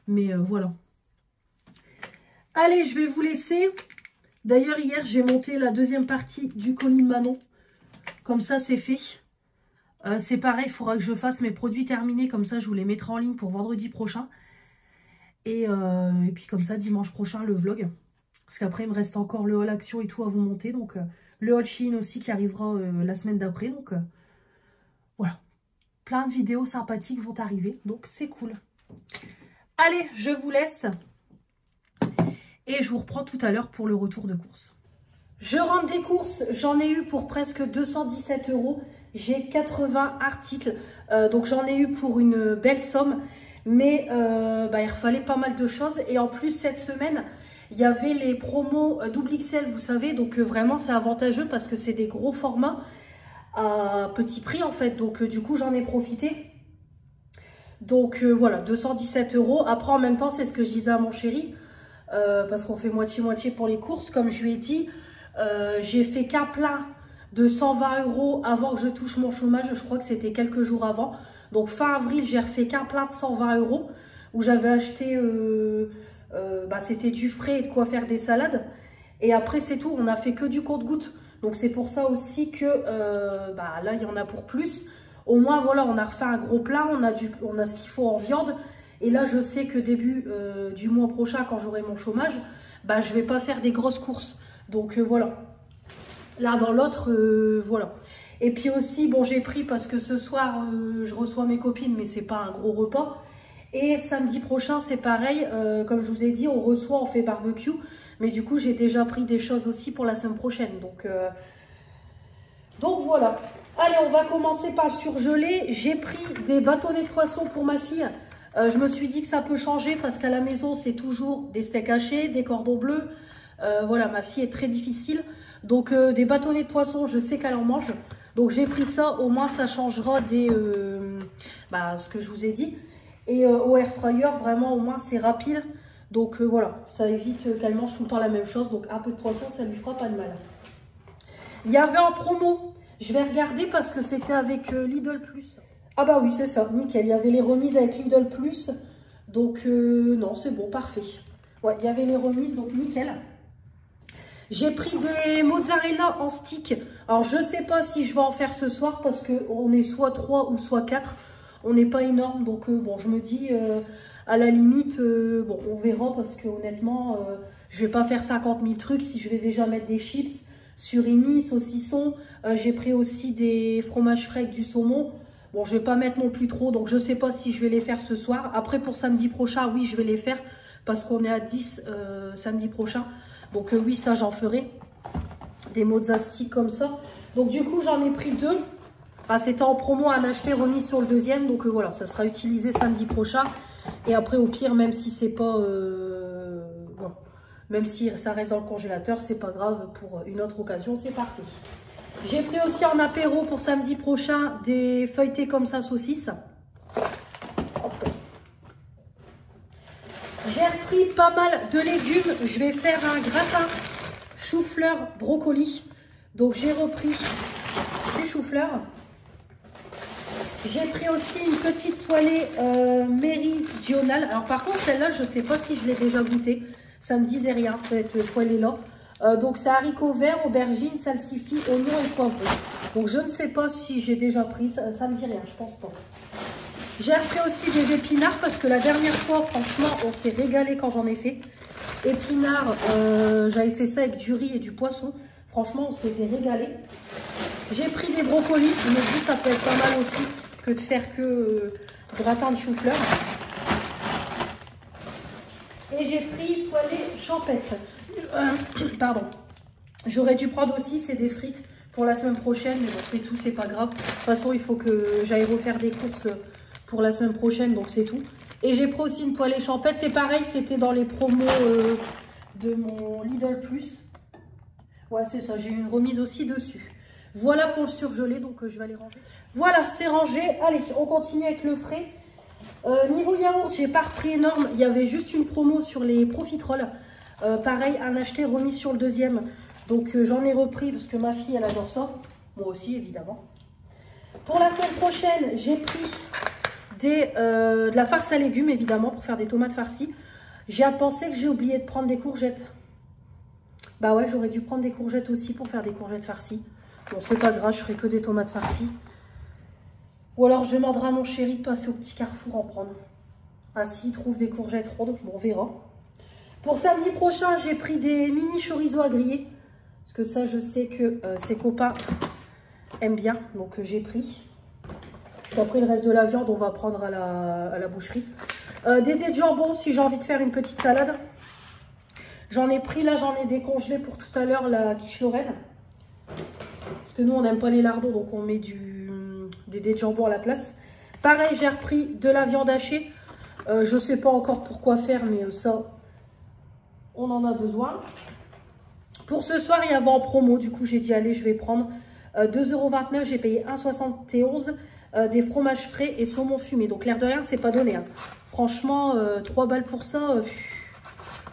Mais voilà. Allez, je vais vous laisser. D'ailleurs, hier, j'ai monté la deuxième partie du colis de Manon. Comme ça, c'est fait. C'est pareil, il faudra que je fasse mes produits terminés. Comme ça, je vous les mettrai en ligne pour vendredi prochain. Et puis comme ça, dimanche prochain, le vlog. Parce qu'après, il me reste encore le haul action et tout à vous monter. Donc, le haul Shein aussi qui arrivera la semaine d'après. Donc, voilà. Plein de vidéos sympathiques vont arriver. Donc, c'est cool. Allez, je vous laisse. Et je vous reprends tout à l'heure pour le retour de course. Je rentre des courses. J'en ai eu pour presque 217 €. J'ai 80 articles. Donc, j'en ai eu pour une belle somme. Mais il fallait pas mal de choses. Et en plus, cette semaine... il y avait les promos double XL, vous savez, donc vraiment c'est avantageux parce que c'est des gros formats à petit prix en fait. Donc du coup j'en ai profité. Donc voilà, 217 €. Après en même temps c'est ce que je disais à mon chéri, parce qu'on fait moitié-moitié pour les courses. Comme je lui ai dit, j'ai fait qu'un plein de 120 € avant que je touche mon chômage. Je crois que c'était quelques jours avant. Donc fin avril j'ai refait qu'un plein de 120 € où j'avais acheté... c'était du frais et de quoi faire des salades. Et après, c'est tout. On a fait que du compte-gouttes. Donc c'est pour ça aussi que là, il y en a pour plus. Au moins, voilà, on a refait un gros plat, on a ce qu'il faut en viande. Et là, je sais que début du mois prochain, quand j'aurai mon chômage, je ne vais pas faire des grosses courses. Donc voilà. L'un dans l'autre, voilà. Et puis aussi, bon, j'ai pris parce que ce soir, je reçois mes copines, mais c'est pas un gros repas. Et samedi prochain, c'est pareil. Comme je vous ai dit, on fait barbecue. Mais du coup, j'ai déjà pris des choses aussi pour la semaine prochaine. Donc voilà. Allez, on va commencer par le surgelé. J'ai pris des bâtonnets de poisson pour ma fille. Je me suis dit que ça peut changer parce qu'à la maison, c'est toujours des steaks hachés, des cordons bleus. Voilà, ma fille est très difficile. Donc, des bâtonnets de poisson, je sais qu'elle en mange. Donc, j'ai pris ça. Au moins, ça changera ce que je vous ai dit. Et au air fryer, vraiment, au moins, c'est rapide. Donc, voilà, ça évite qu'elle mange tout le temps la même chose. Donc, un peu de poisson, ça ne lui fera pas de mal. Il y avait en promo, je vais regarder parce que c'était avec Lidl Plus. Ah bah oui, c'est ça, nickel. Il y avait les remises avec Lidl Plus. Donc, non, c'est bon, parfait. Ouais, il y avait les remises, donc nickel. J'ai pris des mozzarella en stick. Alors, je ne sais pas si je vais en faire ce soir parce qu'on est soit 3 ou soit 4. On n'est pas énorme. Donc, bon, je me dis, à la limite, bon, on verra parce que honnêtement, je ne vais pas faire 50 000 trucs si je vais déjà mettre des chips, surimi, saucisson. J'ai pris aussi des fromages frais avec du saumon. Bon, je ne vais pas mettre non plus trop. Donc, je ne sais pas si je vais les faire ce soir. Après, pour samedi prochain, oui, je vais les faire parce qu'on est à 10 samedi prochain. Donc oui, ça j'en ferai. Des mozza sticks comme ça. Donc du coup, j'en ai pris 2. Ah, c'était en promo, un acheté remis sur le deuxième. Donc voilà, ça sera utilisé samedi prochain. Et après, au pire, même si c'est pas... bon, même si ça reste dans le congélateur, c'est pas grave. Pour une autre occasion, c'est parfait. J'ai pris aussi en apéro pour samedi prochain des feuilletés comme ça, saucisses. J'ai repris pas mal de légumes. Je vais faire un gratin chou-fleur brocoli. Donc j'ai repris du chou-fleur. J'ai pris aussi une petite poêlée méridionale. Alors par contre celle-là, je ne sais pas si je l'ai déjà goûtée. Ça me disait rien cette poêlée-là. Donc c'est haricots verts, aubergines, salsifis, oignons et poivrons. Donc je ne sais pas si j'ai déjà pris. Ça me dit rien, je pense pas. J'ai repris aussi des épinards parce que la dernière fois, franchement, on s'est régalé quand j'en ai fait. Épinards, j'avais fait ça avec du riz et du poisson. Franchement, on s'était régalé. J'ai pris des brocolis. Je me dis ça peut être pas mal aussi que de faire que gratin de chou-fleur. Et j'ai pris poêlée champêtre. Pardon. J'aurais dû prendre aussi, c'est des frites pour la semaine prochaine. Mais bon, c'est tout, c'est pas grave. De toute façon, il faut que j'aille refaire des courses pour la semaine prochaine, donc c'est tout. Et j'ai pris aussi une poêlée champêtre. C'est pareil, c'était dans les promos de mon Lidl Plus. Ouais, c'est ça, j'ai eu une remise aussi dessus. Voilà pour le surgelé, donc je vais aller ranger. Voilà, c'est rangé. Allez, on continue avec le frais. Niveau yaourt, j'ai pas repris énorme. Il y avait juste une promo sur les profiteroles. Pareil, un acheté remis sur le deuxième. Donc j'en ai repris parce que ma fille, elle adore ça. Moi aussi, évidemment. Pour la semaine prochaine, j'ai pris de la farce à légumes, évidemment, pour faire des tomates farcies. J'ai pensé que j'ai oublié de prendre des courgettes. Bah ouais, j'aurais dû prendre des courgettes aussi pour faire des courgettes farcies. Bon, c'est pas grave, je ferai que des tomates farcies. Ou alors je demanderai à mon chéri de passer au petit Carrefour en prendre. Ah, s'il trouve des courgettes rondes, bon, on verra. Pour samedi prochain, j'ai pris des mini chorizo à griller. Parce que ça, je sais que ses copains aiment bien. Donc, j'ai pris. Puis après, le reste de la viande, on va prendre à la boucherie. Des dés de jambon, si j'ai envie de faire une petite salade. J'en ai pris, là, j'en ai décongelé pour tout à l'heure, la quiche Lorraine. Parce que nous, on n'aime pas les lardons, donc on met des dés de jambon à la place. Pareil, j'ai repris de la viande hachée. Je ne sais pas encore pourquoi faire, mais ça, on en a besoin. Pour ce soir, il y avait en promo. Du coup, j'ai dit, allez, je vais prendre 2,29 €. J'ai payé 1,71 €. Des fromages frais et saumon fumé. Donc, l'air de rien, c'est pas donné. Hein. Franchement, 3 balles pour ça.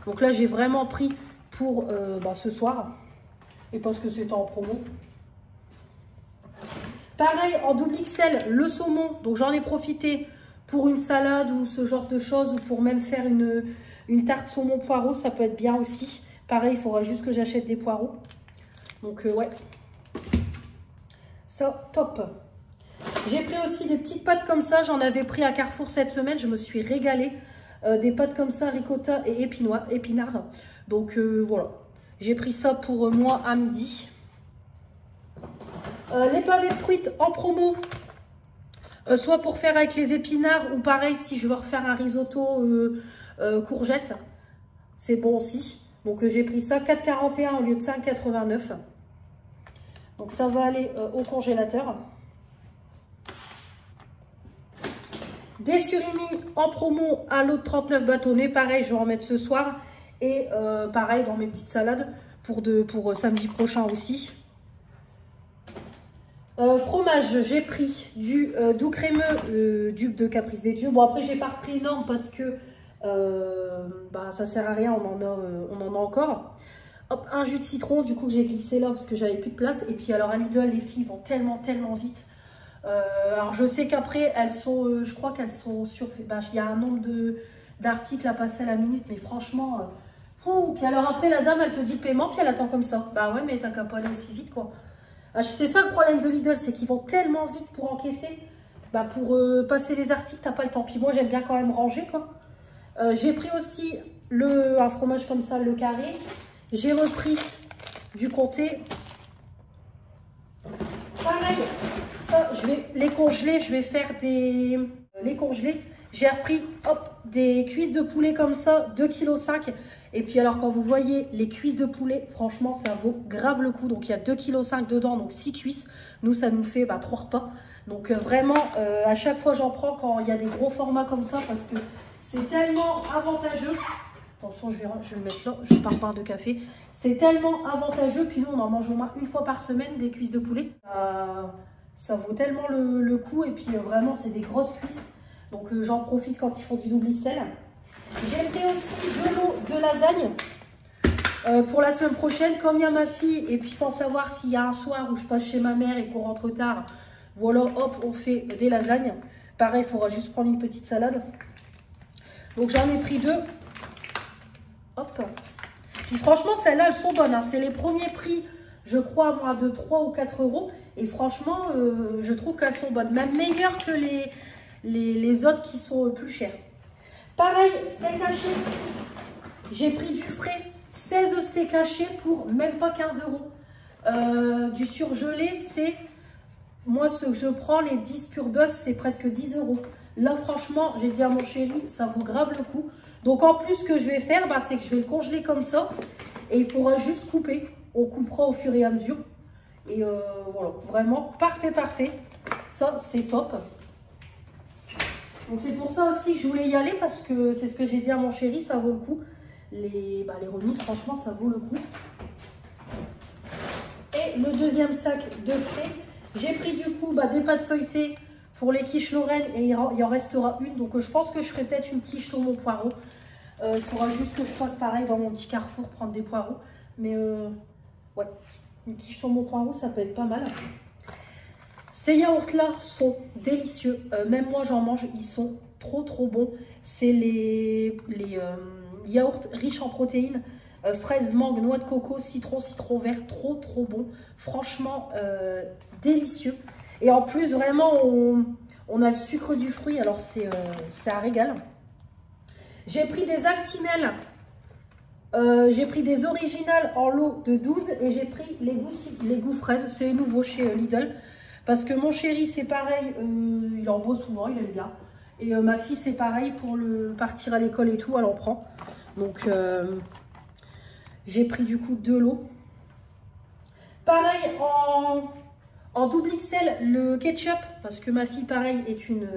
Donc là, j'ai vraiment pris pour ce soir. Et parce que c'était en promo. Pareil, en double XL, le saumon. Donc, j'en ai profité pour une salade ou ce genre de choses. Ou pour même faire une tarte saumon poireau. Ça peut être bien aussi. Pareil, il faudra juste que j'achète des poireaux. Donc, ouais. Ça, top. J'ai pris aussi des petites pâtes comme ça. J'en avais pris à Carrefour cette semaine. Je me suis régalée. Des pâtes comme ça, ricotta et épinards. Donc voilà. J'ai pris ça pour moi à midi. Les pavés de truite en promo. Soit pour faire avec les épinards ou pareil si je veux refaire un risotto courgette. C'est bon aussi. Donc j'ai pris ça 4,41 au lieu de 5,89. Donc ça va aller au congélateur. Des surimi en promo à l'eau de 39 bâtonnets. Pareil, je vais en mettre ce soir. Et pareil dans mes petites salades pour samedi prochain aussi. Fromage, j'ai pris du doux crémeux, dupe de Caprice des Dieux. Bon après j'ai pas repris énorme parce que ça sert à rien, on en a encore. Hop, un jus de citron, du coup j'ai glissé là parce que j'avais plus de place. Et puis alors à Lidl, les filles vont tellement vite. Alors je sais qu'après elles sont, je crois qu'elles sont sur, il y a un nombre d'articles à passer à la minute, mais franchement, puis alors après la dame elle te dit paiement, puis elle attend comme ça. Bah ouais mais t'as qu'à pas aller aussi vite quoi. C'est ça le problème de Lidl, c'est qu'ils vont tellement vite pour encaisser. Pour passer les articles, t'as pas le temps. Puis moi, j'aime bien quand même ranger, quoi. J'ai pris aussi un fromage comme ça, le carré. J'ai repris du comté. Pareil, ça, je vais les congeler. Je vais faire les congeler. J'ai repris, hop, des cuisses de poulet comme ça, 2,5 kg. Et puis alors quand vous voyez les cuisses de poulet, franchement ça vaut grave le coup. Donc il y a 2,5 kg dedans, donc 6 cuisses. Nous ça nous fait 3 repas. Donc vraiment à chaque fois j'en prends quand il y a des gros formats comme ça parce que c'est tellement avantageux. Attention je vais le mettre là, je pars par de café. C'est tellement avantageux, puis nous on en mange au moins une fois par semaine des cuisses de poulet. Ça vaut tellement le coup et puis vraiment c'est des grosses cuisses. Donc j'en profite quand ils font du double XL. J'ai pris aussi de l'eau de lasagne pour la semaine prochaine. Comme il y a ma fille, et puis sans savoir s'il y a un soir où je passe chez ma mère et qu'on rentre tard, voilà, hop, on fait des lasagnes. Pareil, il faudra juste prendre une petite salade. Donc j'en ai pris 2. Hop. Puis franchement, celles-là, elles sont bonnes. Hein. C'est les premiers prix, je crois, moi, de 3 ou 4 euros. Et franchement, je trouve qu'elles sont bonnes. Même meilleures que les autres qui sont plus chères. Pareil, steak haché. J'ai pris du frais, 16 steaks hachés pour même pas 15 euros. Du surgelé, c'est... Moi, ce que je prends, les 10 pur bœuf, c'est presque 10 euros. Là, franchement, j'ai dit à mon chéri, ça vaut grave le coup. Donc, en plus, ce que je vais faire, c'est que je vais le congeler comme ça. Et il faudra juste couper. On coupera au fur et à mesure. Et voilà, vraiment parfait, parfait. Ça, c'est top. Donc c'est pour ça aussi que je voulais y aller parce que c'est ce que j'ai dit à mon chéri, ça vaut le coup. Les remises, franchement, ça vaut le coup. Et le deuxième sac de frais, j'ai pris du coup des pâtes feuilletées pour les quiches Lorraine et il en restera une. Donc je pense que je ferai peut-être une quiche saumon poireau. Il faudra juste que je fasse pareil dans mon petit Carrefour, prendre des poireaux. Mais ouais, une quiche saumon poireau, ça peut être pas mal. Ces yaourts-là sont délicieux. Même moi, j'en mange. Ils sont trop bons. C'est les yaourts riches en protéines. Fraises, mangue, noix de coco, citron vert. Trop bon. Franchement, délicieux. Et en plus, vraiment, on a le sucre du fruit. Alors, c'est un régal. J'ai pris des actinelles. J'ai pris des originales en lot de 12. Et j'ai pris les goûts fraises. C'est nouveau chez Lidl. Parce que mon chéri, c'est pareil, il en boit souvent, il aime bien. Et ma fille, c'est pareil, pour partir à l'école et tout, elle en prend. Donc, j'ai pris du coup de l'eau. Pareil, en double XL, le ketchup, parce que ma fille, pareil, est une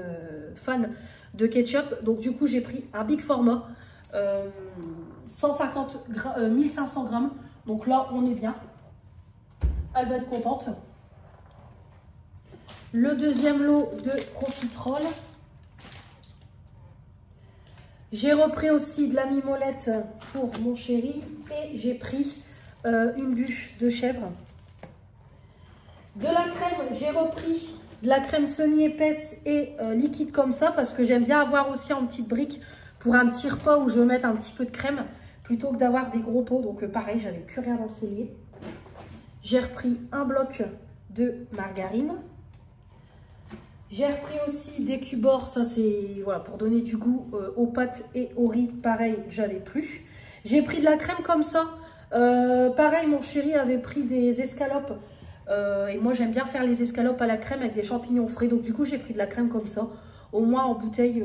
fan de ketchup. Donc, du coup, j'ai pris un big format, 1500 grammes. Donc là, on est bien. Elle va être contente. Le deuxième lot de profiterole. J'ai repris aussi de la mimolette pour mon chéri. Et j'ai pris une bûche de chèvre. De la crème, j'ai repris de la crème semi-épaisse et liquide comme ça. Parce que j'aime bien avoir aussi en petite brique pour un petit repas où je vais mettre un petit peu de crème. Plutôt que d'avoir des gros pots. Donc pareil, j'avais plus rien dans le cellier. J'ai repris un bloc de margarine. J'ai repris aussi des cubors, ça c'est voilà, pour donner du goût aux pâtes et au riz, pareil, j'avais plus. J'ai pris de la crème comme ça, pareil mon chéri avait pris des escalopes, et moi j'aime bien faire les escalopes à la crème avec des champignons frais, donc du coup j'ai pris de la crème comme ça. Au moins en bouteille,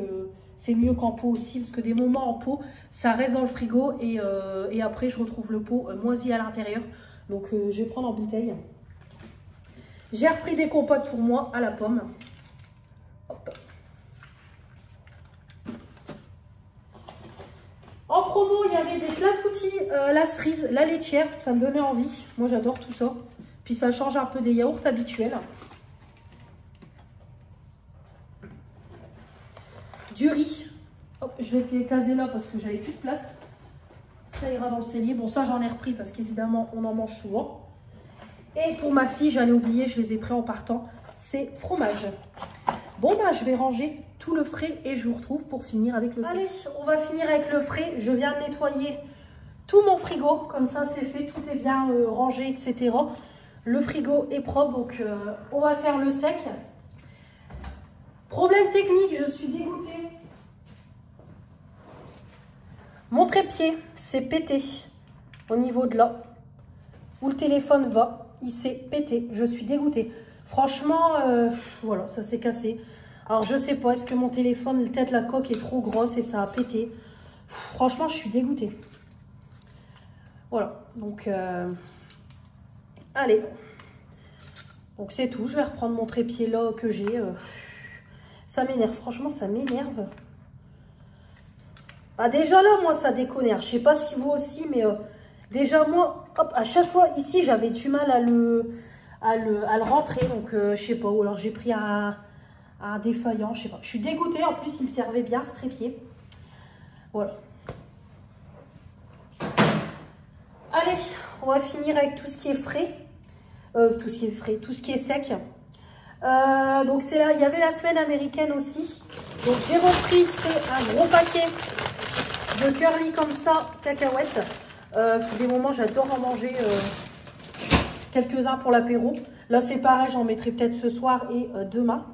c'est mieux qu'en pot aussi, parce que des moments en pot, ça reste dans le frigo, et après je retrouve le pot moisi à l'intérieur, donc je vais prendre en bouteille. J'ai repris des compotes pour moi à la pomme. Hop. En promo, il y avait des clafoutis, la cerise, la laitière, ça me donnait envie. Moi, j'adore tout ça. Puis ça change un peu des yaourts habituels. Du riz. Hop, je vais caser là parce que j'avais plus de place. Ça ira dans le cellier. Bon, ça, j'en ai repris parce qu'évidemment, on en mange souvent. Et pour ma fille, j'allais oublier, je les ai pris en partant, c'est fromage. Bon, bah, je vais ranger tout le frais et je vous retrouve pour finir avec le sec. Allez, on va finir avec le frais. Je viens de nettoyer tout mon frigo. Comme ça, c'est fait. Tout est bien rangé, etc. Le frigo est propre, donc on va faire le sec. Problème technique, je suis dégoûtée. Mon trépied s'est pété au niveau de là où le téléphone va. Il s'est pété. Je suis dégoûtée. Franchement, voilà, ça s'est cassé. Alors, je sais pas, est-ce que mon téléphone, peut-être la coque est trop grosse et ça a pété. Franchement, je suis dégoûtée. Voilà, donc, allez. Donc, c'est tout. Je vais reprendre mon trépied là que j'ai. Ça m'énerve, franchement, ça m'énerve. Ah, déjà là, moi, ça déconne. Je sais pas si vous aussi, mais déjà, moi, hop, à chaque fois, ici, j'avais du mal à le rentrer. Donc, je sais pas. Ou alors, j'ai pris un défaillant, je sais pas. Je suis dégoûtée. En plus, il me servait bien, ce trépied. Voilà. Allez, on va finir avec tout ce qui est frais. Tout ce qui est sec. Donc, c'est là, il y avait la semaine américaine aussi. Donc, j'ai repris, c'est un gros paquet de curly comme ça, cacahuètes. Des moments, j'adore en manger quelques-uns pour l'apéro. Là, c'est pareil, j'en mettrai peut-être ce soir et demain.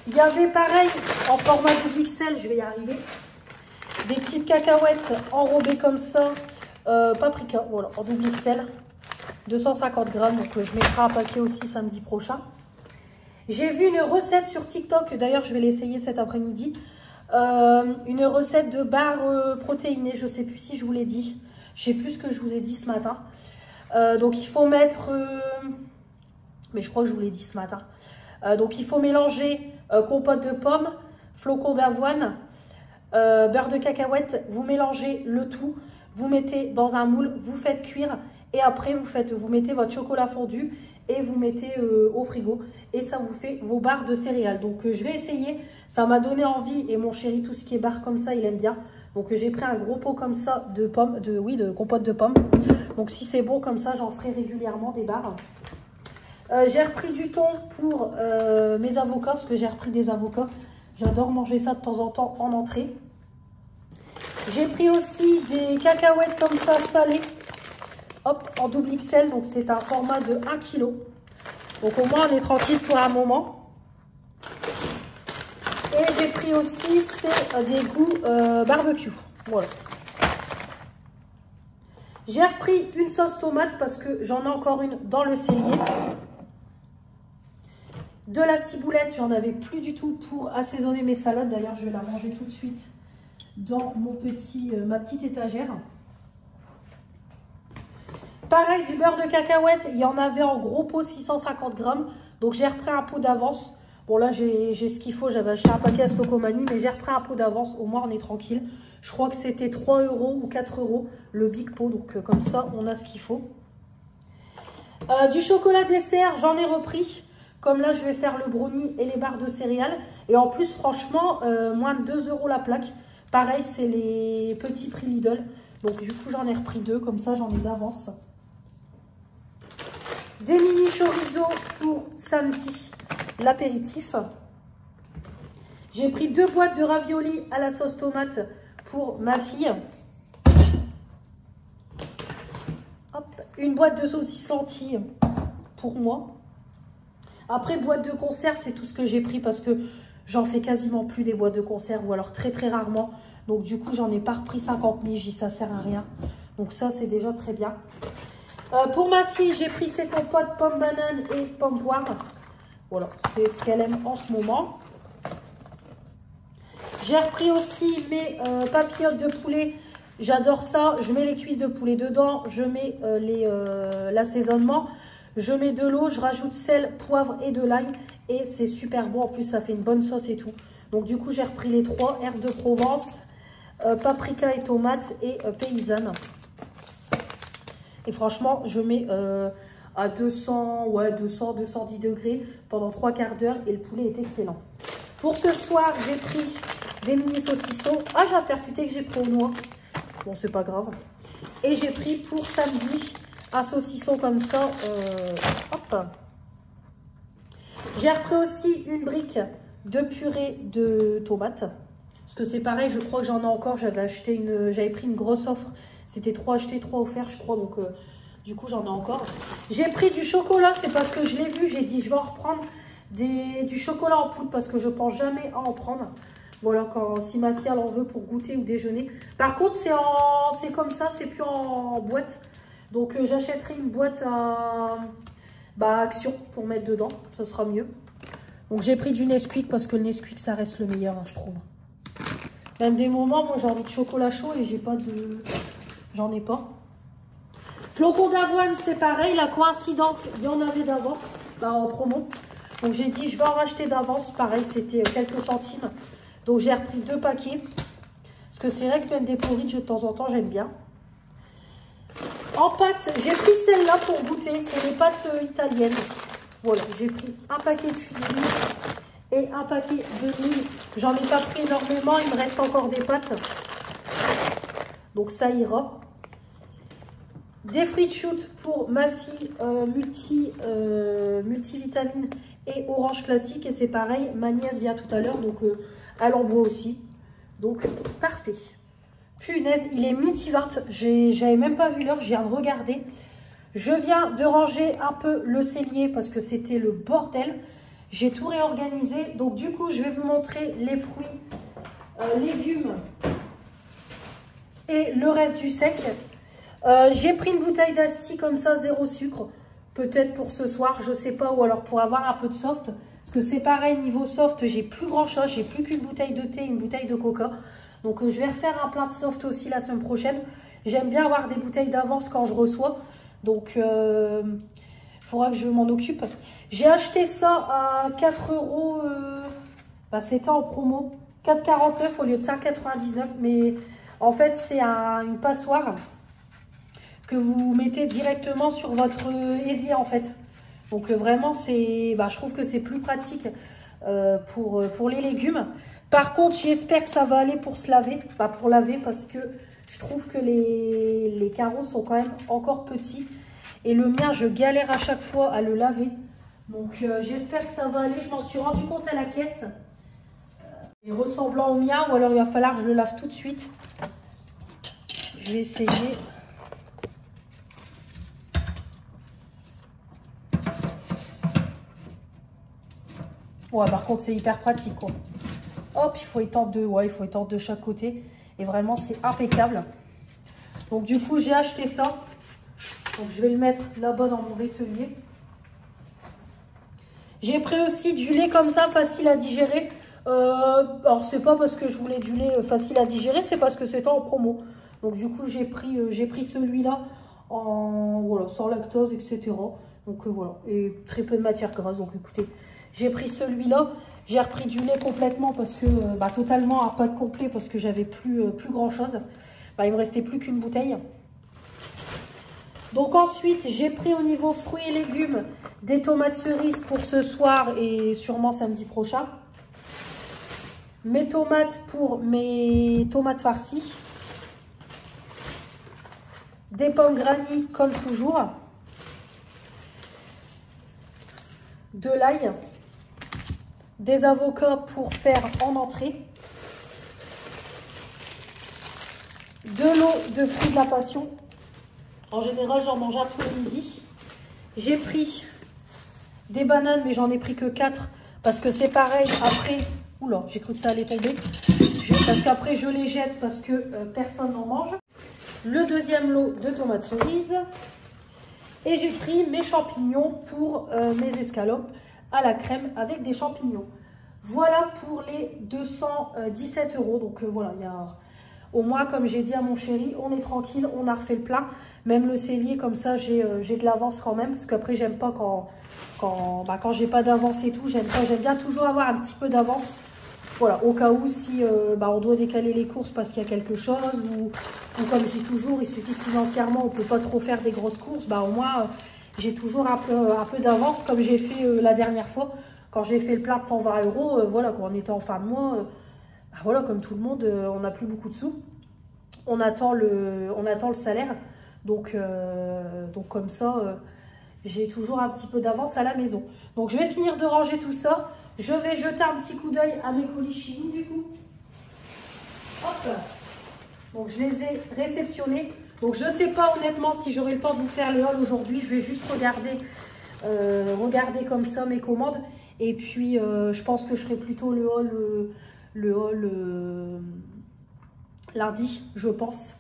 Il y avait pareil, en format double XL, je vais y arriver, des petites cacahuètes enrobées comme ça, paprika, voilà, en double XL, 250 grammes, donc je mettrai un paquet aussi samedi prochain. J'ai vu une recette sur TikTok, d'ailleurs je vais l'essayer cet après-midi, une recette de barres protéinées, je ne sais plus si je vous l'ai dit, je sais plus ce que je vous ai dit ce matin. Donc il faut mettre, mais je crois que je vous l'ai dit ce matin, donc il faut mélanger compote de pommes, flocons d'avoine, beurre de cacahuète, vous mélangez le tout, vous mettez dans un moule, vous faites cuire et après vous mettez votre chocolat fondu et vous mettez au frigo et ça vous fait vos barres de céréales. Donc je vais essayer, ça m'a donné envie et mon chéri tout ce qui est barres comme ça il aime bien. Donc j'ai pris un gros pot comme ça de pommes, de compote de pommes. Donc si c'est bon comme ça j'en ferai régulièrement des barres. J'ai repris du thon pour mes avocats parce que j'ai repris des avocats. J'adore manger ça de temps en temps en entrée. J'ai pris aussi des cacahuètes comme ça salées. Hop, en double XL, donc c'est un format de 1 kg. Donc au moins on est tranquille pour un moment. Et j'ai pris aussi des goûts barbecue. Voilà. J'ai repris une sauce tomate parce que j'en ai encore une dans le cellier. De la ciboulette, j'en avais plus du tout pour assaisonner mes salades. D'ailleurs, je vais la manger tout de suite dans ma petite étagère. Pareil, du beurre de cacahuète, il y en avait en gros pot 650 grammes. Donc, j'ai repris un pot d'avance. Bon, là, j'ai ce qu'il faut. J'avais acheté un paquet à Stocomanie, mais j'ai repris un pot d'avance. Au moins, on est tranquille. Je crois que c'était 3 € ou 4 € le big pot. Donc, comme ça, on a ce qu'il faut. Du chocolat dessert, j'en ai repris. Comme là, je vais faire le brownie et les barres de céréales. Et en plus, franchement, moins de 2 € la plaque. Pareil, c'est les petits prix Lidl. Donc, du coup, j'en ai repris 2. Comme ça, j'en ai d'avance. Des mini chorizo pour samedi, l'apéritif. J'ai pris 2 boîtes de raviolis à la sauce tomate pour ma fille. Hop, une boîte de saucisses lentilles pour moi. Après, boîte de conserve, c'est tout ce que j'ai pris parce que j'en fais quasiment plus des boîtes de conserve ou alors très très rarement. Donc du coup, j'en ai pas repris 50 000, j'y ça sert à rien. Donc ça, c'est déjà très bien. Pour ma fille, j'ai pris ses compotes pommes bananes et pommes poires. Voilà, c'est ce qu'elle aime en ce moment. J'ai repris aussi mes papillotes de poulet. J'adore ça. Je mets les cuisses de poulet dedans. Je mets l'assaisonnement. Je mets de l'eau. Je rajoute sel, poivre et de l'ail. Et c'est super bon. En plus, ça fait une bonne sauce et tout. Donc, du coup, j'ai repris les 3. Herbes de Provence, paprika et tomates et paysanne. Et franchement, je mets à 210 degrés pendant 3/4 d'heure. Et le poulet est excellent. Pour ce soir, j'ai pris des mini saucissons. Ah, j'ai percuté que j'ai pris au noix. Bon, c'est pas grave. Et j'ai pris pour samedi un saucisson comme ça. Hop. J'ai repris aussi une brique de purée de tomates. Parce que c'est pareil, je crois que j'en ai encore. J'avais pris une grosse offre. C'était 3 achetés, 3 offerts, je crois. Donc, du coup, j'en ai encore. J'ai pris du chocolat. C'est parce que je l'ai vu. J'ai dit, je vais en reprendre du chocolat en poudre parce que je pense jamais à en prendre. Voilà, si ma fille elle en veut pour goûter ou déjeuner. Par contre, c'est comme ça, c'est plus en boîte. Donc, j'achèterai une boîte à Action pour mettre dedans. Ça sera mieux. Donc, j'ai pris du Nesquik parce que le Nesquik, ça reste le meilleur, hein, je trouve. Même des moments, moi, j'ai envie de chocolat chaud et j'en ai pas. Flocons d'avoine, c'est pareil. La coïncidence, il y en avait d'avance en promo. Donc, j'ai dit, je vais en racheter d'avance. Pareil, c'était quelques centimes. Donc, j'ai repris 2 paquets. Parce que c'est vrai que même des porridge, de temps en temps, j'aime bien. En pâtes, j'ai pris celle-là pour goûter. C'est les pâtes italiennes. Voilà, j'ai pris un paquet de fusilli et un paquet de nouilles. J'en ai pas pris énormément. Il me reste encore des pâtes. Donc, ça ira. Des frites shoot pour ma fille multivitamine et orange classique. Et c'est pareil, ma nièce vient tout à l'heure. Donc, elle en boit aussi. Donc, parfait. Punaise, il est midi 20. J'avais même pas vu l'heure, je viens de regarder. Je viens de ranger un peu le cellier parce que c'était le bordel. J'ai tout réorganisé. Donc, du coup, je vais vous montrer les fruits, légumes et le reste du sec. J'ai pris une bouteille d'Asti comme ça, 0 sucre. Peut-être pour ce soir, je sais pas. Ou alors pour avoir un peu de soft. Parce que c'est pareil, niveau soft, j'ai plus grand chose. J'ai plus qu'une bouteille de thé et une bouteille de coca. Donc, je vais refaire un plein de soft aussi la semaine prochaine. J'aime bien avoir des bouteilles d'avance quand je reçois. Donc, il faudra que je m'en occupe. J'ai acheté ça à 4 €. C'était en promo. 4,49 au lieu de 5,99. Mais en fait, c'est une passoire que vous mettez directement sur votre évier en fait. Donc, vraiment, je trouve que c'est plus pratique pour les légumes. Par contre, j'espère que ça va aller pour se laver, pour laver, parce que je trouve que les carreaux sont quand même encore petits. Et le mien, je galère à chaque fois à le laver. Donc, j'espère que ça va aller. Je m'en suis rendu compte à la caisse. Il est ressemblant au mien, ou alors il va falloir que je le lave tout de suite. Je vais essayer. Ouais, par contre, c'est hyper pratique, quoi. Hop, il faut étendre de chaque côté. Et vraiment, c'est impeccable. Donc, du coup, j'ai acheté ça. Donc, je vais le mettre là-bas dans mon vaisselier. J'ai pris aussi du lait comme ça, facile à digérer. Alors, c'est pas parce que je voulais du lait facile à digérer, c'est parce que c'était en promo. Donc, du coup, j'ai pris celui-là sans lactose, etc. Donc, voilà. Et très peu de matière grasse. Donc, écoutez, j'ai pris celui-là. J'ai repris du lait complètement parce que, totalement un pack complet parce que j'avais plus grand chose. Il me restait plus qu'une bouteille. Donc ensuite, j'ai pris au niveau fruits et légumes des tomates cerises pour ce soir et sûrement samedi prochain. Mes tomates pour mes tomates farcies. Des pommes granny comme toujours. De l'ail. Des avocats pour faire en entrée. De l'eau de fruits de la passion. En général, j'en mange un tous les midis. J'ai pris des bananes, mais j'en ai pris que 4 parce que c'est pareil après. Oula, j'ai cru que ça allait tomber. Parce qu'après je les jette parce que personne n'en mange. Le deuxième lot de tomates cerises. Et j'ai pris mes champignons pour mes escalopes à la crème avec des champignons. Voilà pour les 217 €. Donc voilà, il y a au moins, comme j'ai dit à mon chéri, on est tranquille, on a refait le plein. Même le cellier, comme ça, j'ai de l'avance quand même. Parce qu'après, j'aime pas quand j'ai pas d'avance et tout. J'aime bien toujours avoir un petit peu d'avance. Voilà, au cas où si on doit décaler les courses parce qu'il y a quelque chose. Ou comme je dis toujours, il suffit que financièrement, on peut pas trop faire des grosses courses. Au moins, j'ai toujours un peu d'avance comme j'ai fait la dernière fois. Quand j'ai fait le plein de 120 €, voilà, quand on était en fin de mois, voilà, comme tout le monde, on n'a plus beaucoup de sous. On attend le salaire. Donc comme ça, j'ai toujours un petit peu d'avance à la maison. Donc je vais finir de ranger tout ça. Je vais jeter un petit coup d'œil à mes colis chimiques du coup. Hop. Donc je les ai réceptionnés. Donc je ne sais pas honnêtement si j'aurai le temps de vous faire les hauls aujourd'hui. Je vais juste regarder comme ça mes commandes. Et puis je pense que je ferai plutôt le haul lundi, je pense.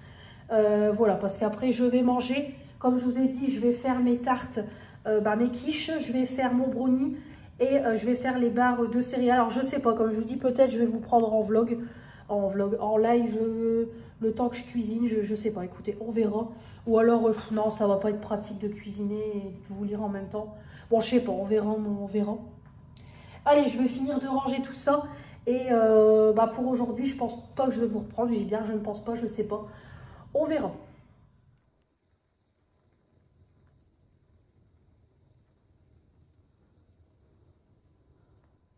Voilà, parce qu'après je vais manger. Comme je vous ai dit, je vais faire mes tartes, mes quiches. Je vais faire mon brownie. Et je vais faire les barres de céréales. Alors je sais pas, comme je vous dis, peut-être je vais vous prendre en live le temps que je cuisine. Je sais pas, écoutez, on verra. Ou alors, non, ça va pas être pratique de cuisiner et de vous lire en même temps. Bon, je sais pas, on verra. Allez, je vais finir de ranger tout ça. Et pour aujourd'hui, je pense pas que je vais vous reprendre. Je dis bien, je ne pense pas, je sais pas. On verra.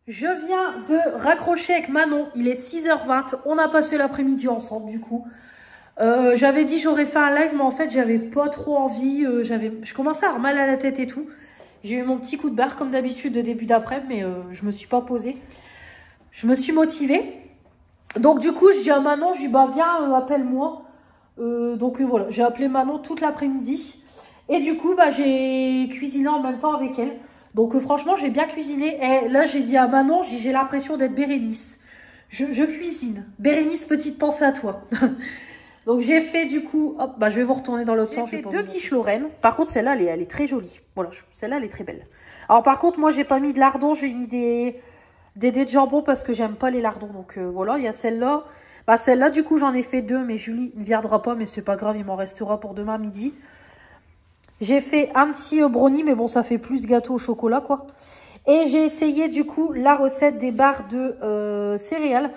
Je viens de raccrocher avec Manon, il est 6h20, on a passé l'après-midi ensemble du coup. J'avais dit j'aurais fait un live mais en fait j'avais pas trop envie, je commençais à avoir mal à la tête et tout. J'ai eu mon petit coup de barre comme d'habitude de début d'après mais je me suis pas posée. Je me suis motivée. Donc du coup je dis à Manon, je dis viens appelle-moi. Donc voilà, j'ai appelé Manon toute l'après-midi. Et du coup j'ai cuisiné en même temps avec elle. Donc franchement, j'ai bien cuisiné. Et là, j'ai dit à Manon, j'ai l'impression d'être Bérénice. Je cuisine. Bérénice, petite pensée à toi. Donc j'ai fait du coup, hop, je vais vous retourner dans l'autre sens. J'ai fait 2 quiches Lorraine. Par contre, celle-là, elle est très jolie. Voilà, celle-là, elle est très belle. Alors par contre, moi, j'ai pas mis de lardons. J'ai mis des dés de jambon parce que j'aime pas les lardons. Donc voilà, il y a celle-là. Celle-là, du coup, j'en ai fait 2. Mais Julie ne viendra pas. Mais c'est pas grave, il m'en restera pour demain midi. J'ai fait un petit brownie, mais bon, ça fait plus gâteau au chocolat, quoi. Et j'ai essayé, du coup, la recette des barres de céréales.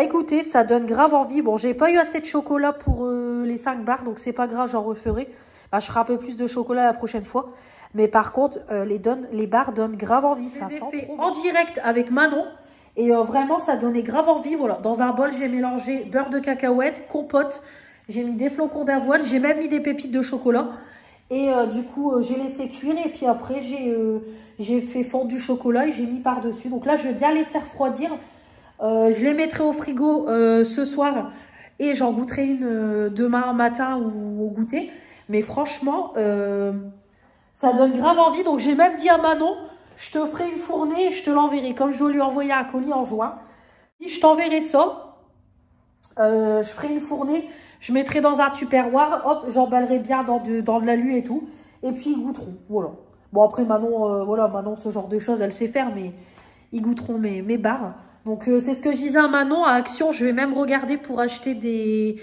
Écoutez, ça donne grave envie. Bon, j'ai pas eu assez de chocolat pour les 5 barres, donc c'est pas grave, j'en referai. Je ferai un peu plus de chocolat la prochaine fois. Mais par contre, les barres donnent grave envie. Ça sent fait en direct avec Manon. Et vraiment, ça donnait grave envie. Voilà, dans un bol, j'ai mélangé beurre de cacahuète, compote. J'ai mis des flocons d'avoine. J'ai même mis des pépites de chocolat. Et du coup, j'ai laissé cuire et puis après, j'ai fait fondre du chocolat et j'ai mis par-dessus. Donc là, je vais bien laisser refroidir. Je les mettrai au frigo ce soir et j'en goûterai une demain matin ou au goûter. Mais franchement, ça donne grave envie. Donc j'ai même dit à Manon, je te ferai une fournée et je te l'enverrai. Comme je dois lui envoyer un colis en juin. Si je t'enverrai ça, je ferai une fournée. Je mettrai dans un tupperware, hop, j'emballerai bien dans de l'alu et tout. Et puis, ils goûteront, voilà. Bon, après, Manon, Manon, ce genre de choses, elle sait faire, mais ils goûteront mes barres. Donc, c'est ce que je disais à Manon, à Action. Je vais même regarder pour acheter des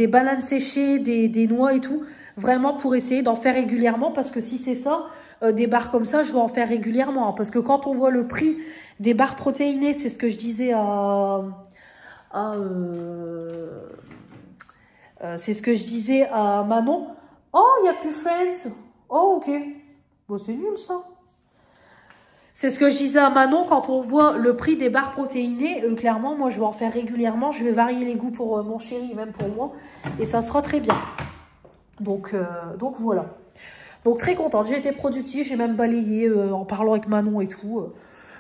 bananes séchées, des noix et tout. Vraiment, pour essayer d'en faire régulièrement. Parce que si c'est ça, des barres comme ça, je vais en faire régulièrement. Hein, parce que quand on voit le prix des barres protéinées, c'est ce que je disais c'est ce que je disais à Manon. Oh, il n'y a plus Friends. Oh, ok. Bon, c'est nul, ça. C'est ce que je disais à Manon. Quand on voit le prix des barres protéinées, clairement, moi, je vais en faire régulièrement. Je vais varier les goûts pour mon chéri, même pour moi. Et ça sera très bien. Donc voilà. Donc, très contente. J'ai été productive. J'ai même balayé en parlant avec Manon et tout.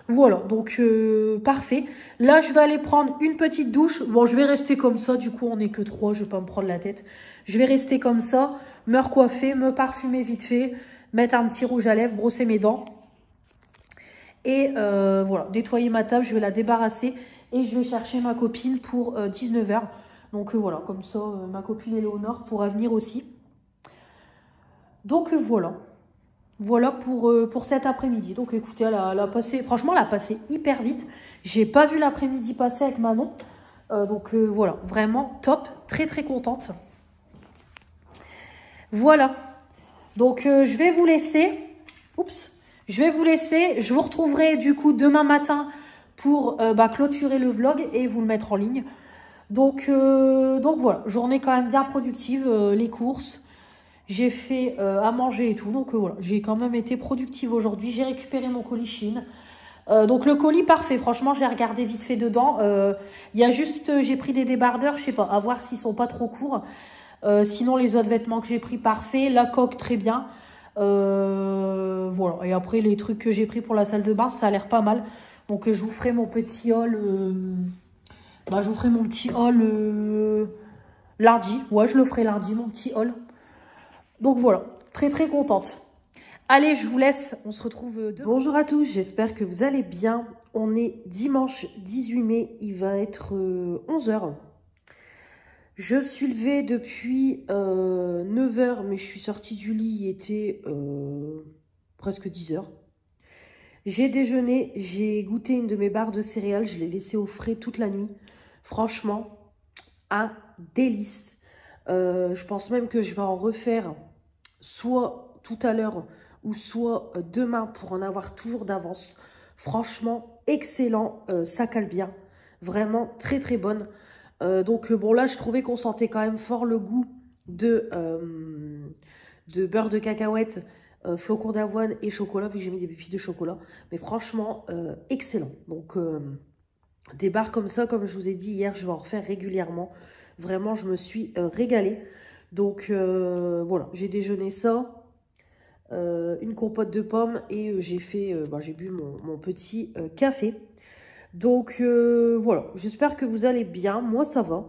Voilà, donc parfait. Là, je vais aller prendre une petite douche. Bon, je vais rester comme ça. Du coup, on n'est que 3. Je ne vais pas me prendre la tête. Je vais rester comme ça, me recoiffer, me parfumer vite fait. mettre un petit rouge à lèvres, brosser mes dents. Et voilà, nettoyer ma table, je vais la débarrasser. Et je vais chercher ma copine pour 19 h. Donc voilà, comme ça, ma copine Éléonore pourra venir aussi. Donc voilà. Voilà pour cet après-midi. Donc écoutez, elle a passé, franchement, elle a passé hyper vite. J'ai pas vu l'après-midi passer avec Manon. Donc voilà, vraiment top, très très contente. Voilà. Donc je vais vous laisser. Oups. Je vais vous laisser. Je vous retrouverai du coup demain matin pour clôturer le vlog et vous le mettre en ligne. Donc voilà, journée quand même bien productive, les courses. J'ai fait à manger et tout, donc voilà, j'ai quand même été productive aujourd'hui. J'ai récupéré mon colis Shein. Donc le colis parfait, franchement j'ai regardé vite fait dedans. Il y a juste, j'ai pris des débardeurs, je sais pas, à voir s'ils sont pas trop courts. Sinon les autres vêtements que j'ai pris parfait, la coque très bien. Voilà, et après les trucs que j'ai pris pour la salle de bain, ça a l'air pas mal. Donc je vous ferai mon petit haul, je vous ferai mon petit haul lundi. Ouais, je le ferai lundi, mon petit haul. Donc voilà, très très contente. Allez, je vous laisse, on se retrouve demain. Bonjour à tous, j'espère que vous allez bien. On est dimanche 18 mai, il va être 11 h. Je suis levée depuis 9 h, mais je suis sortie du lit, il était presque 10 h. J'ai déjeuné, j'ai goûté une de mes barres de céréales, je l'ai laissée au frais toute la nuit. Franchement, un délice. Je pense même que je vais en refaire soit tout à l'heure ou soit demain pour en avoir toujours d'avance. Franchement, excellent, ça cale bien. Vraiment très très bonne. Donc bon là, je trouvais qu'on sentait quand même fort le goût de beurre de cacahuète, flocons d'avoine et chocolat, vu que j'ai mis des pépites de chocolat. Mais franchement, excellent. Donc des barres comme ça, comme je vous ai dit hier, je vais en refaire régulièrement. Vraiment, je me suis régalée. Donc voilà, j'ai déjeuné ça, une compote de pommes et j'ai bu mon petit café. Donc voilà, j'espère que vous allez bien. Moi, ça va.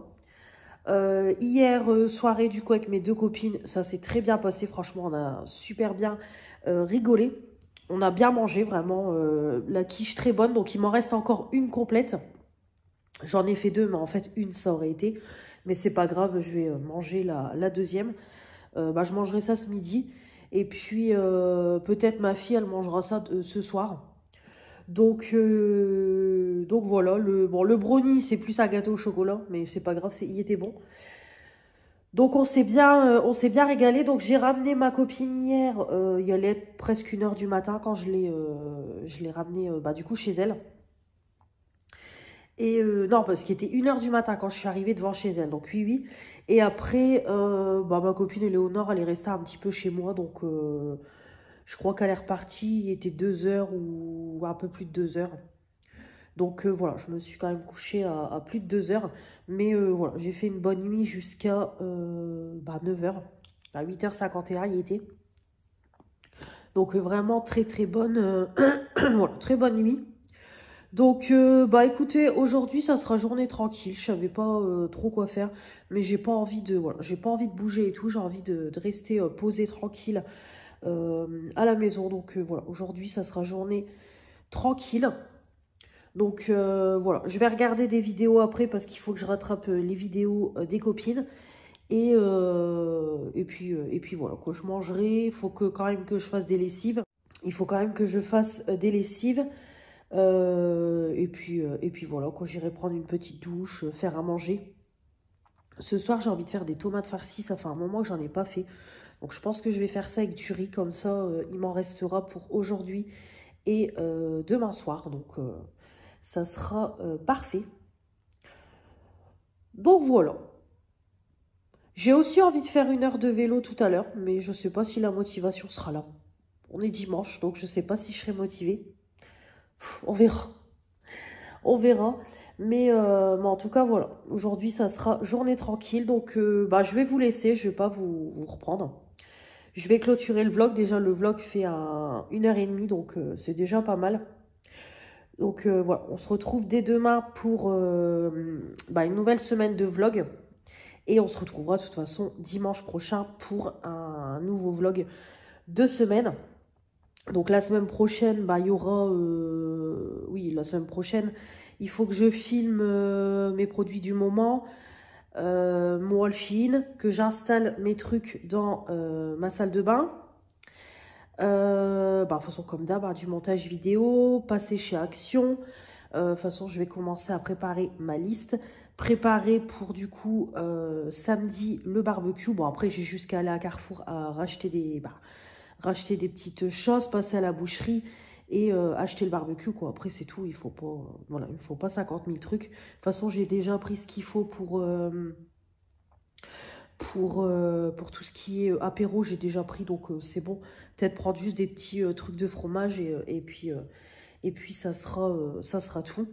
Hier, soirée du coup avec mes deux copines, ça s'est très bien passé. Franchement, on a super bien rigolé. On a bien mangé, vraiment. La quiche très bonne, donc il m'en reste encore une complète. J'en ai fait deux, mais en fait, une, ça aurait été. Mais c'est pas grave, je vais manger la deuxième. Je mangerai ça ce midi. Et puis, peut-être ma fille, elle mangera ça ce soir. Donc voilà. Le brownie, c'est plus un gâteau au chocolat. Mais c'est pas grave, il était bon. Donc, on s'est bien régalé. Donc, j'ai ramené ma copine hier. Il y allait presque 1 h du matin quand je l'ai ramenée du coup chez elle. Et non, parce qu'il était 1 h du matin quand je suis arrivée devant chez elle. Donc oui. Et après, ma copine Éléonore, elle est restée un petit peu chez moi. Donc je crois qu'elle est repartie. Il était 2 h ou un peu plus de 2 h. Donc voilà, je me suis quand même couchée à plus de 2 h. Mais voilà, j'ai fait une bonne nuit jusqu'à 9 h. À 8 h 51, il était. Donc vraiment très très bonne, voilà, très bonne nuit. Donc, écoutez, aujourd'hui, ça sera journée tranquille. Je savais pas trop quoi faire, mais j'ai pas envie de, j'ai pas envie de bouger et tout. J'ai envie de rester posée tranquille à la maison. Donc voilà, aujourd'hui, ça sera journée tranquille. Donc voilà, je vais regarder des vidéos après parce qu'il faut que je rattrape les vidéos des copines. Et puis voilà, quoi, je mangerai. Il faut quand même que je fasse des lessives. Il faut quand même que je fasse des lessives. Et puis voilà, quand j'irai prendre une petite douche, faire à manger. Ce soir, j'ai envie de faire des tomates farcies. Ça fait un moment que j'en ai pas fait. Donc, je pense que je vais faire ça avec du riz. Comme ça, il m'en restera pour aujourd'hui et demain soir. Donc, ça sera parfait. Donc, voilà. J'ai aussi envie de faire 1 heure de vélo tout à l'heure. Mais je ne sais pas si la motivation sera là. On est dimanche, donc je ne sais pas si je serai motivée. On verra. On verra. Mais en tout cas, voilà. Aujourd'hui, ça sera journée tranquille. Donc, je vais vous laisser. Je ne vais pas vous reprendre. Je vais clôturer le vlog. Déjà, le vlog fait 1 h 30. Donc, c'est déjà pas mal. Donc, voilà. On se retrouve dès demain pour une nouvelle semaine de vlog. Et on se retrouvera de toute façon dimanche prochain pour un nouveau vlog 2 semaines. Donc la semaine prochaine, bah, il y aura... oui, la semaine prochaine, il faut que je filme mes produits du moment, mon haul Shein, que j'installe mes trucs dans ma salle de bain. Bah, de toute façon, comme d'hab, du montage vidéo, passer chez Action. De toute façon, je vais commencer à préparer ma liste. Préparer pour, du coup, samedi, le barbecue. Bon, après, j'ai jusqu'à aller à Carrefour à racheter des petites choses, passer à la boucherie et acheter le barbecue, quoi. Après, c'est tout. Il faut pas, voilà, il ne faut pas 50 000 trucs. De toute façon, j'ai déjà pris ce qu'il faut pour tout ce qui est apéro, j'ai déjà pris, donc c'est bon. Peut-être prendre juste des petits trucs de fromage et puis ça sera tout.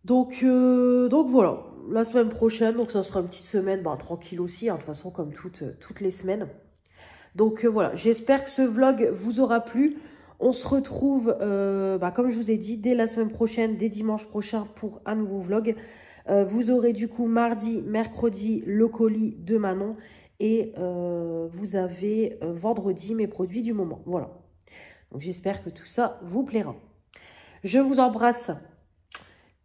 Donc voilà, la semaine prochaine, donc ça sera une petite semaine, bah, tranquille aussi, hein, de toute façon comme toutes les semaines. Donc voilà, j'espère que ce vlog vous aura plu. On se retrouve, comme je vous ai dit, dès la semaine prochaine, dès dimanche prochain pour un nouveau vlog. Vous aurez du coup mardi, mercredi le colis de Manon et vous avez vendredi mes produits du moment. Voilà. Donc j'espère que tout ça vous plaira. Je vous embrasse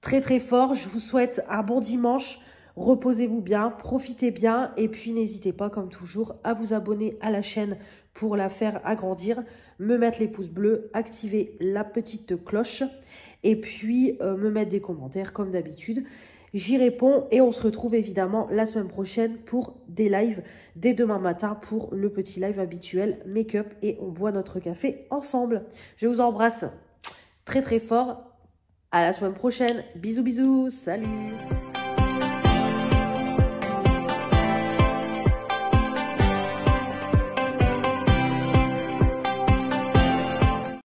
très très fort. Je vous souhaite un bon dimanche. Reposez-vous bien, profitez bien et puis n'hésitez pas comme toujours à vous abonner à la chaîne pour la faire agrandir, me mettre les pouces bleus, activer la petite cloche et puis me mettre des commentaires comme d'habitude. J'y réponds et on se retrouve évidemment la semaine prochaine pour des lives dès demain matin pour le petit live habituel make-up et on boit notre café ensemble. Je vous embrasse très très fort. À la semaine prochaine. Bisous bisous. Salut.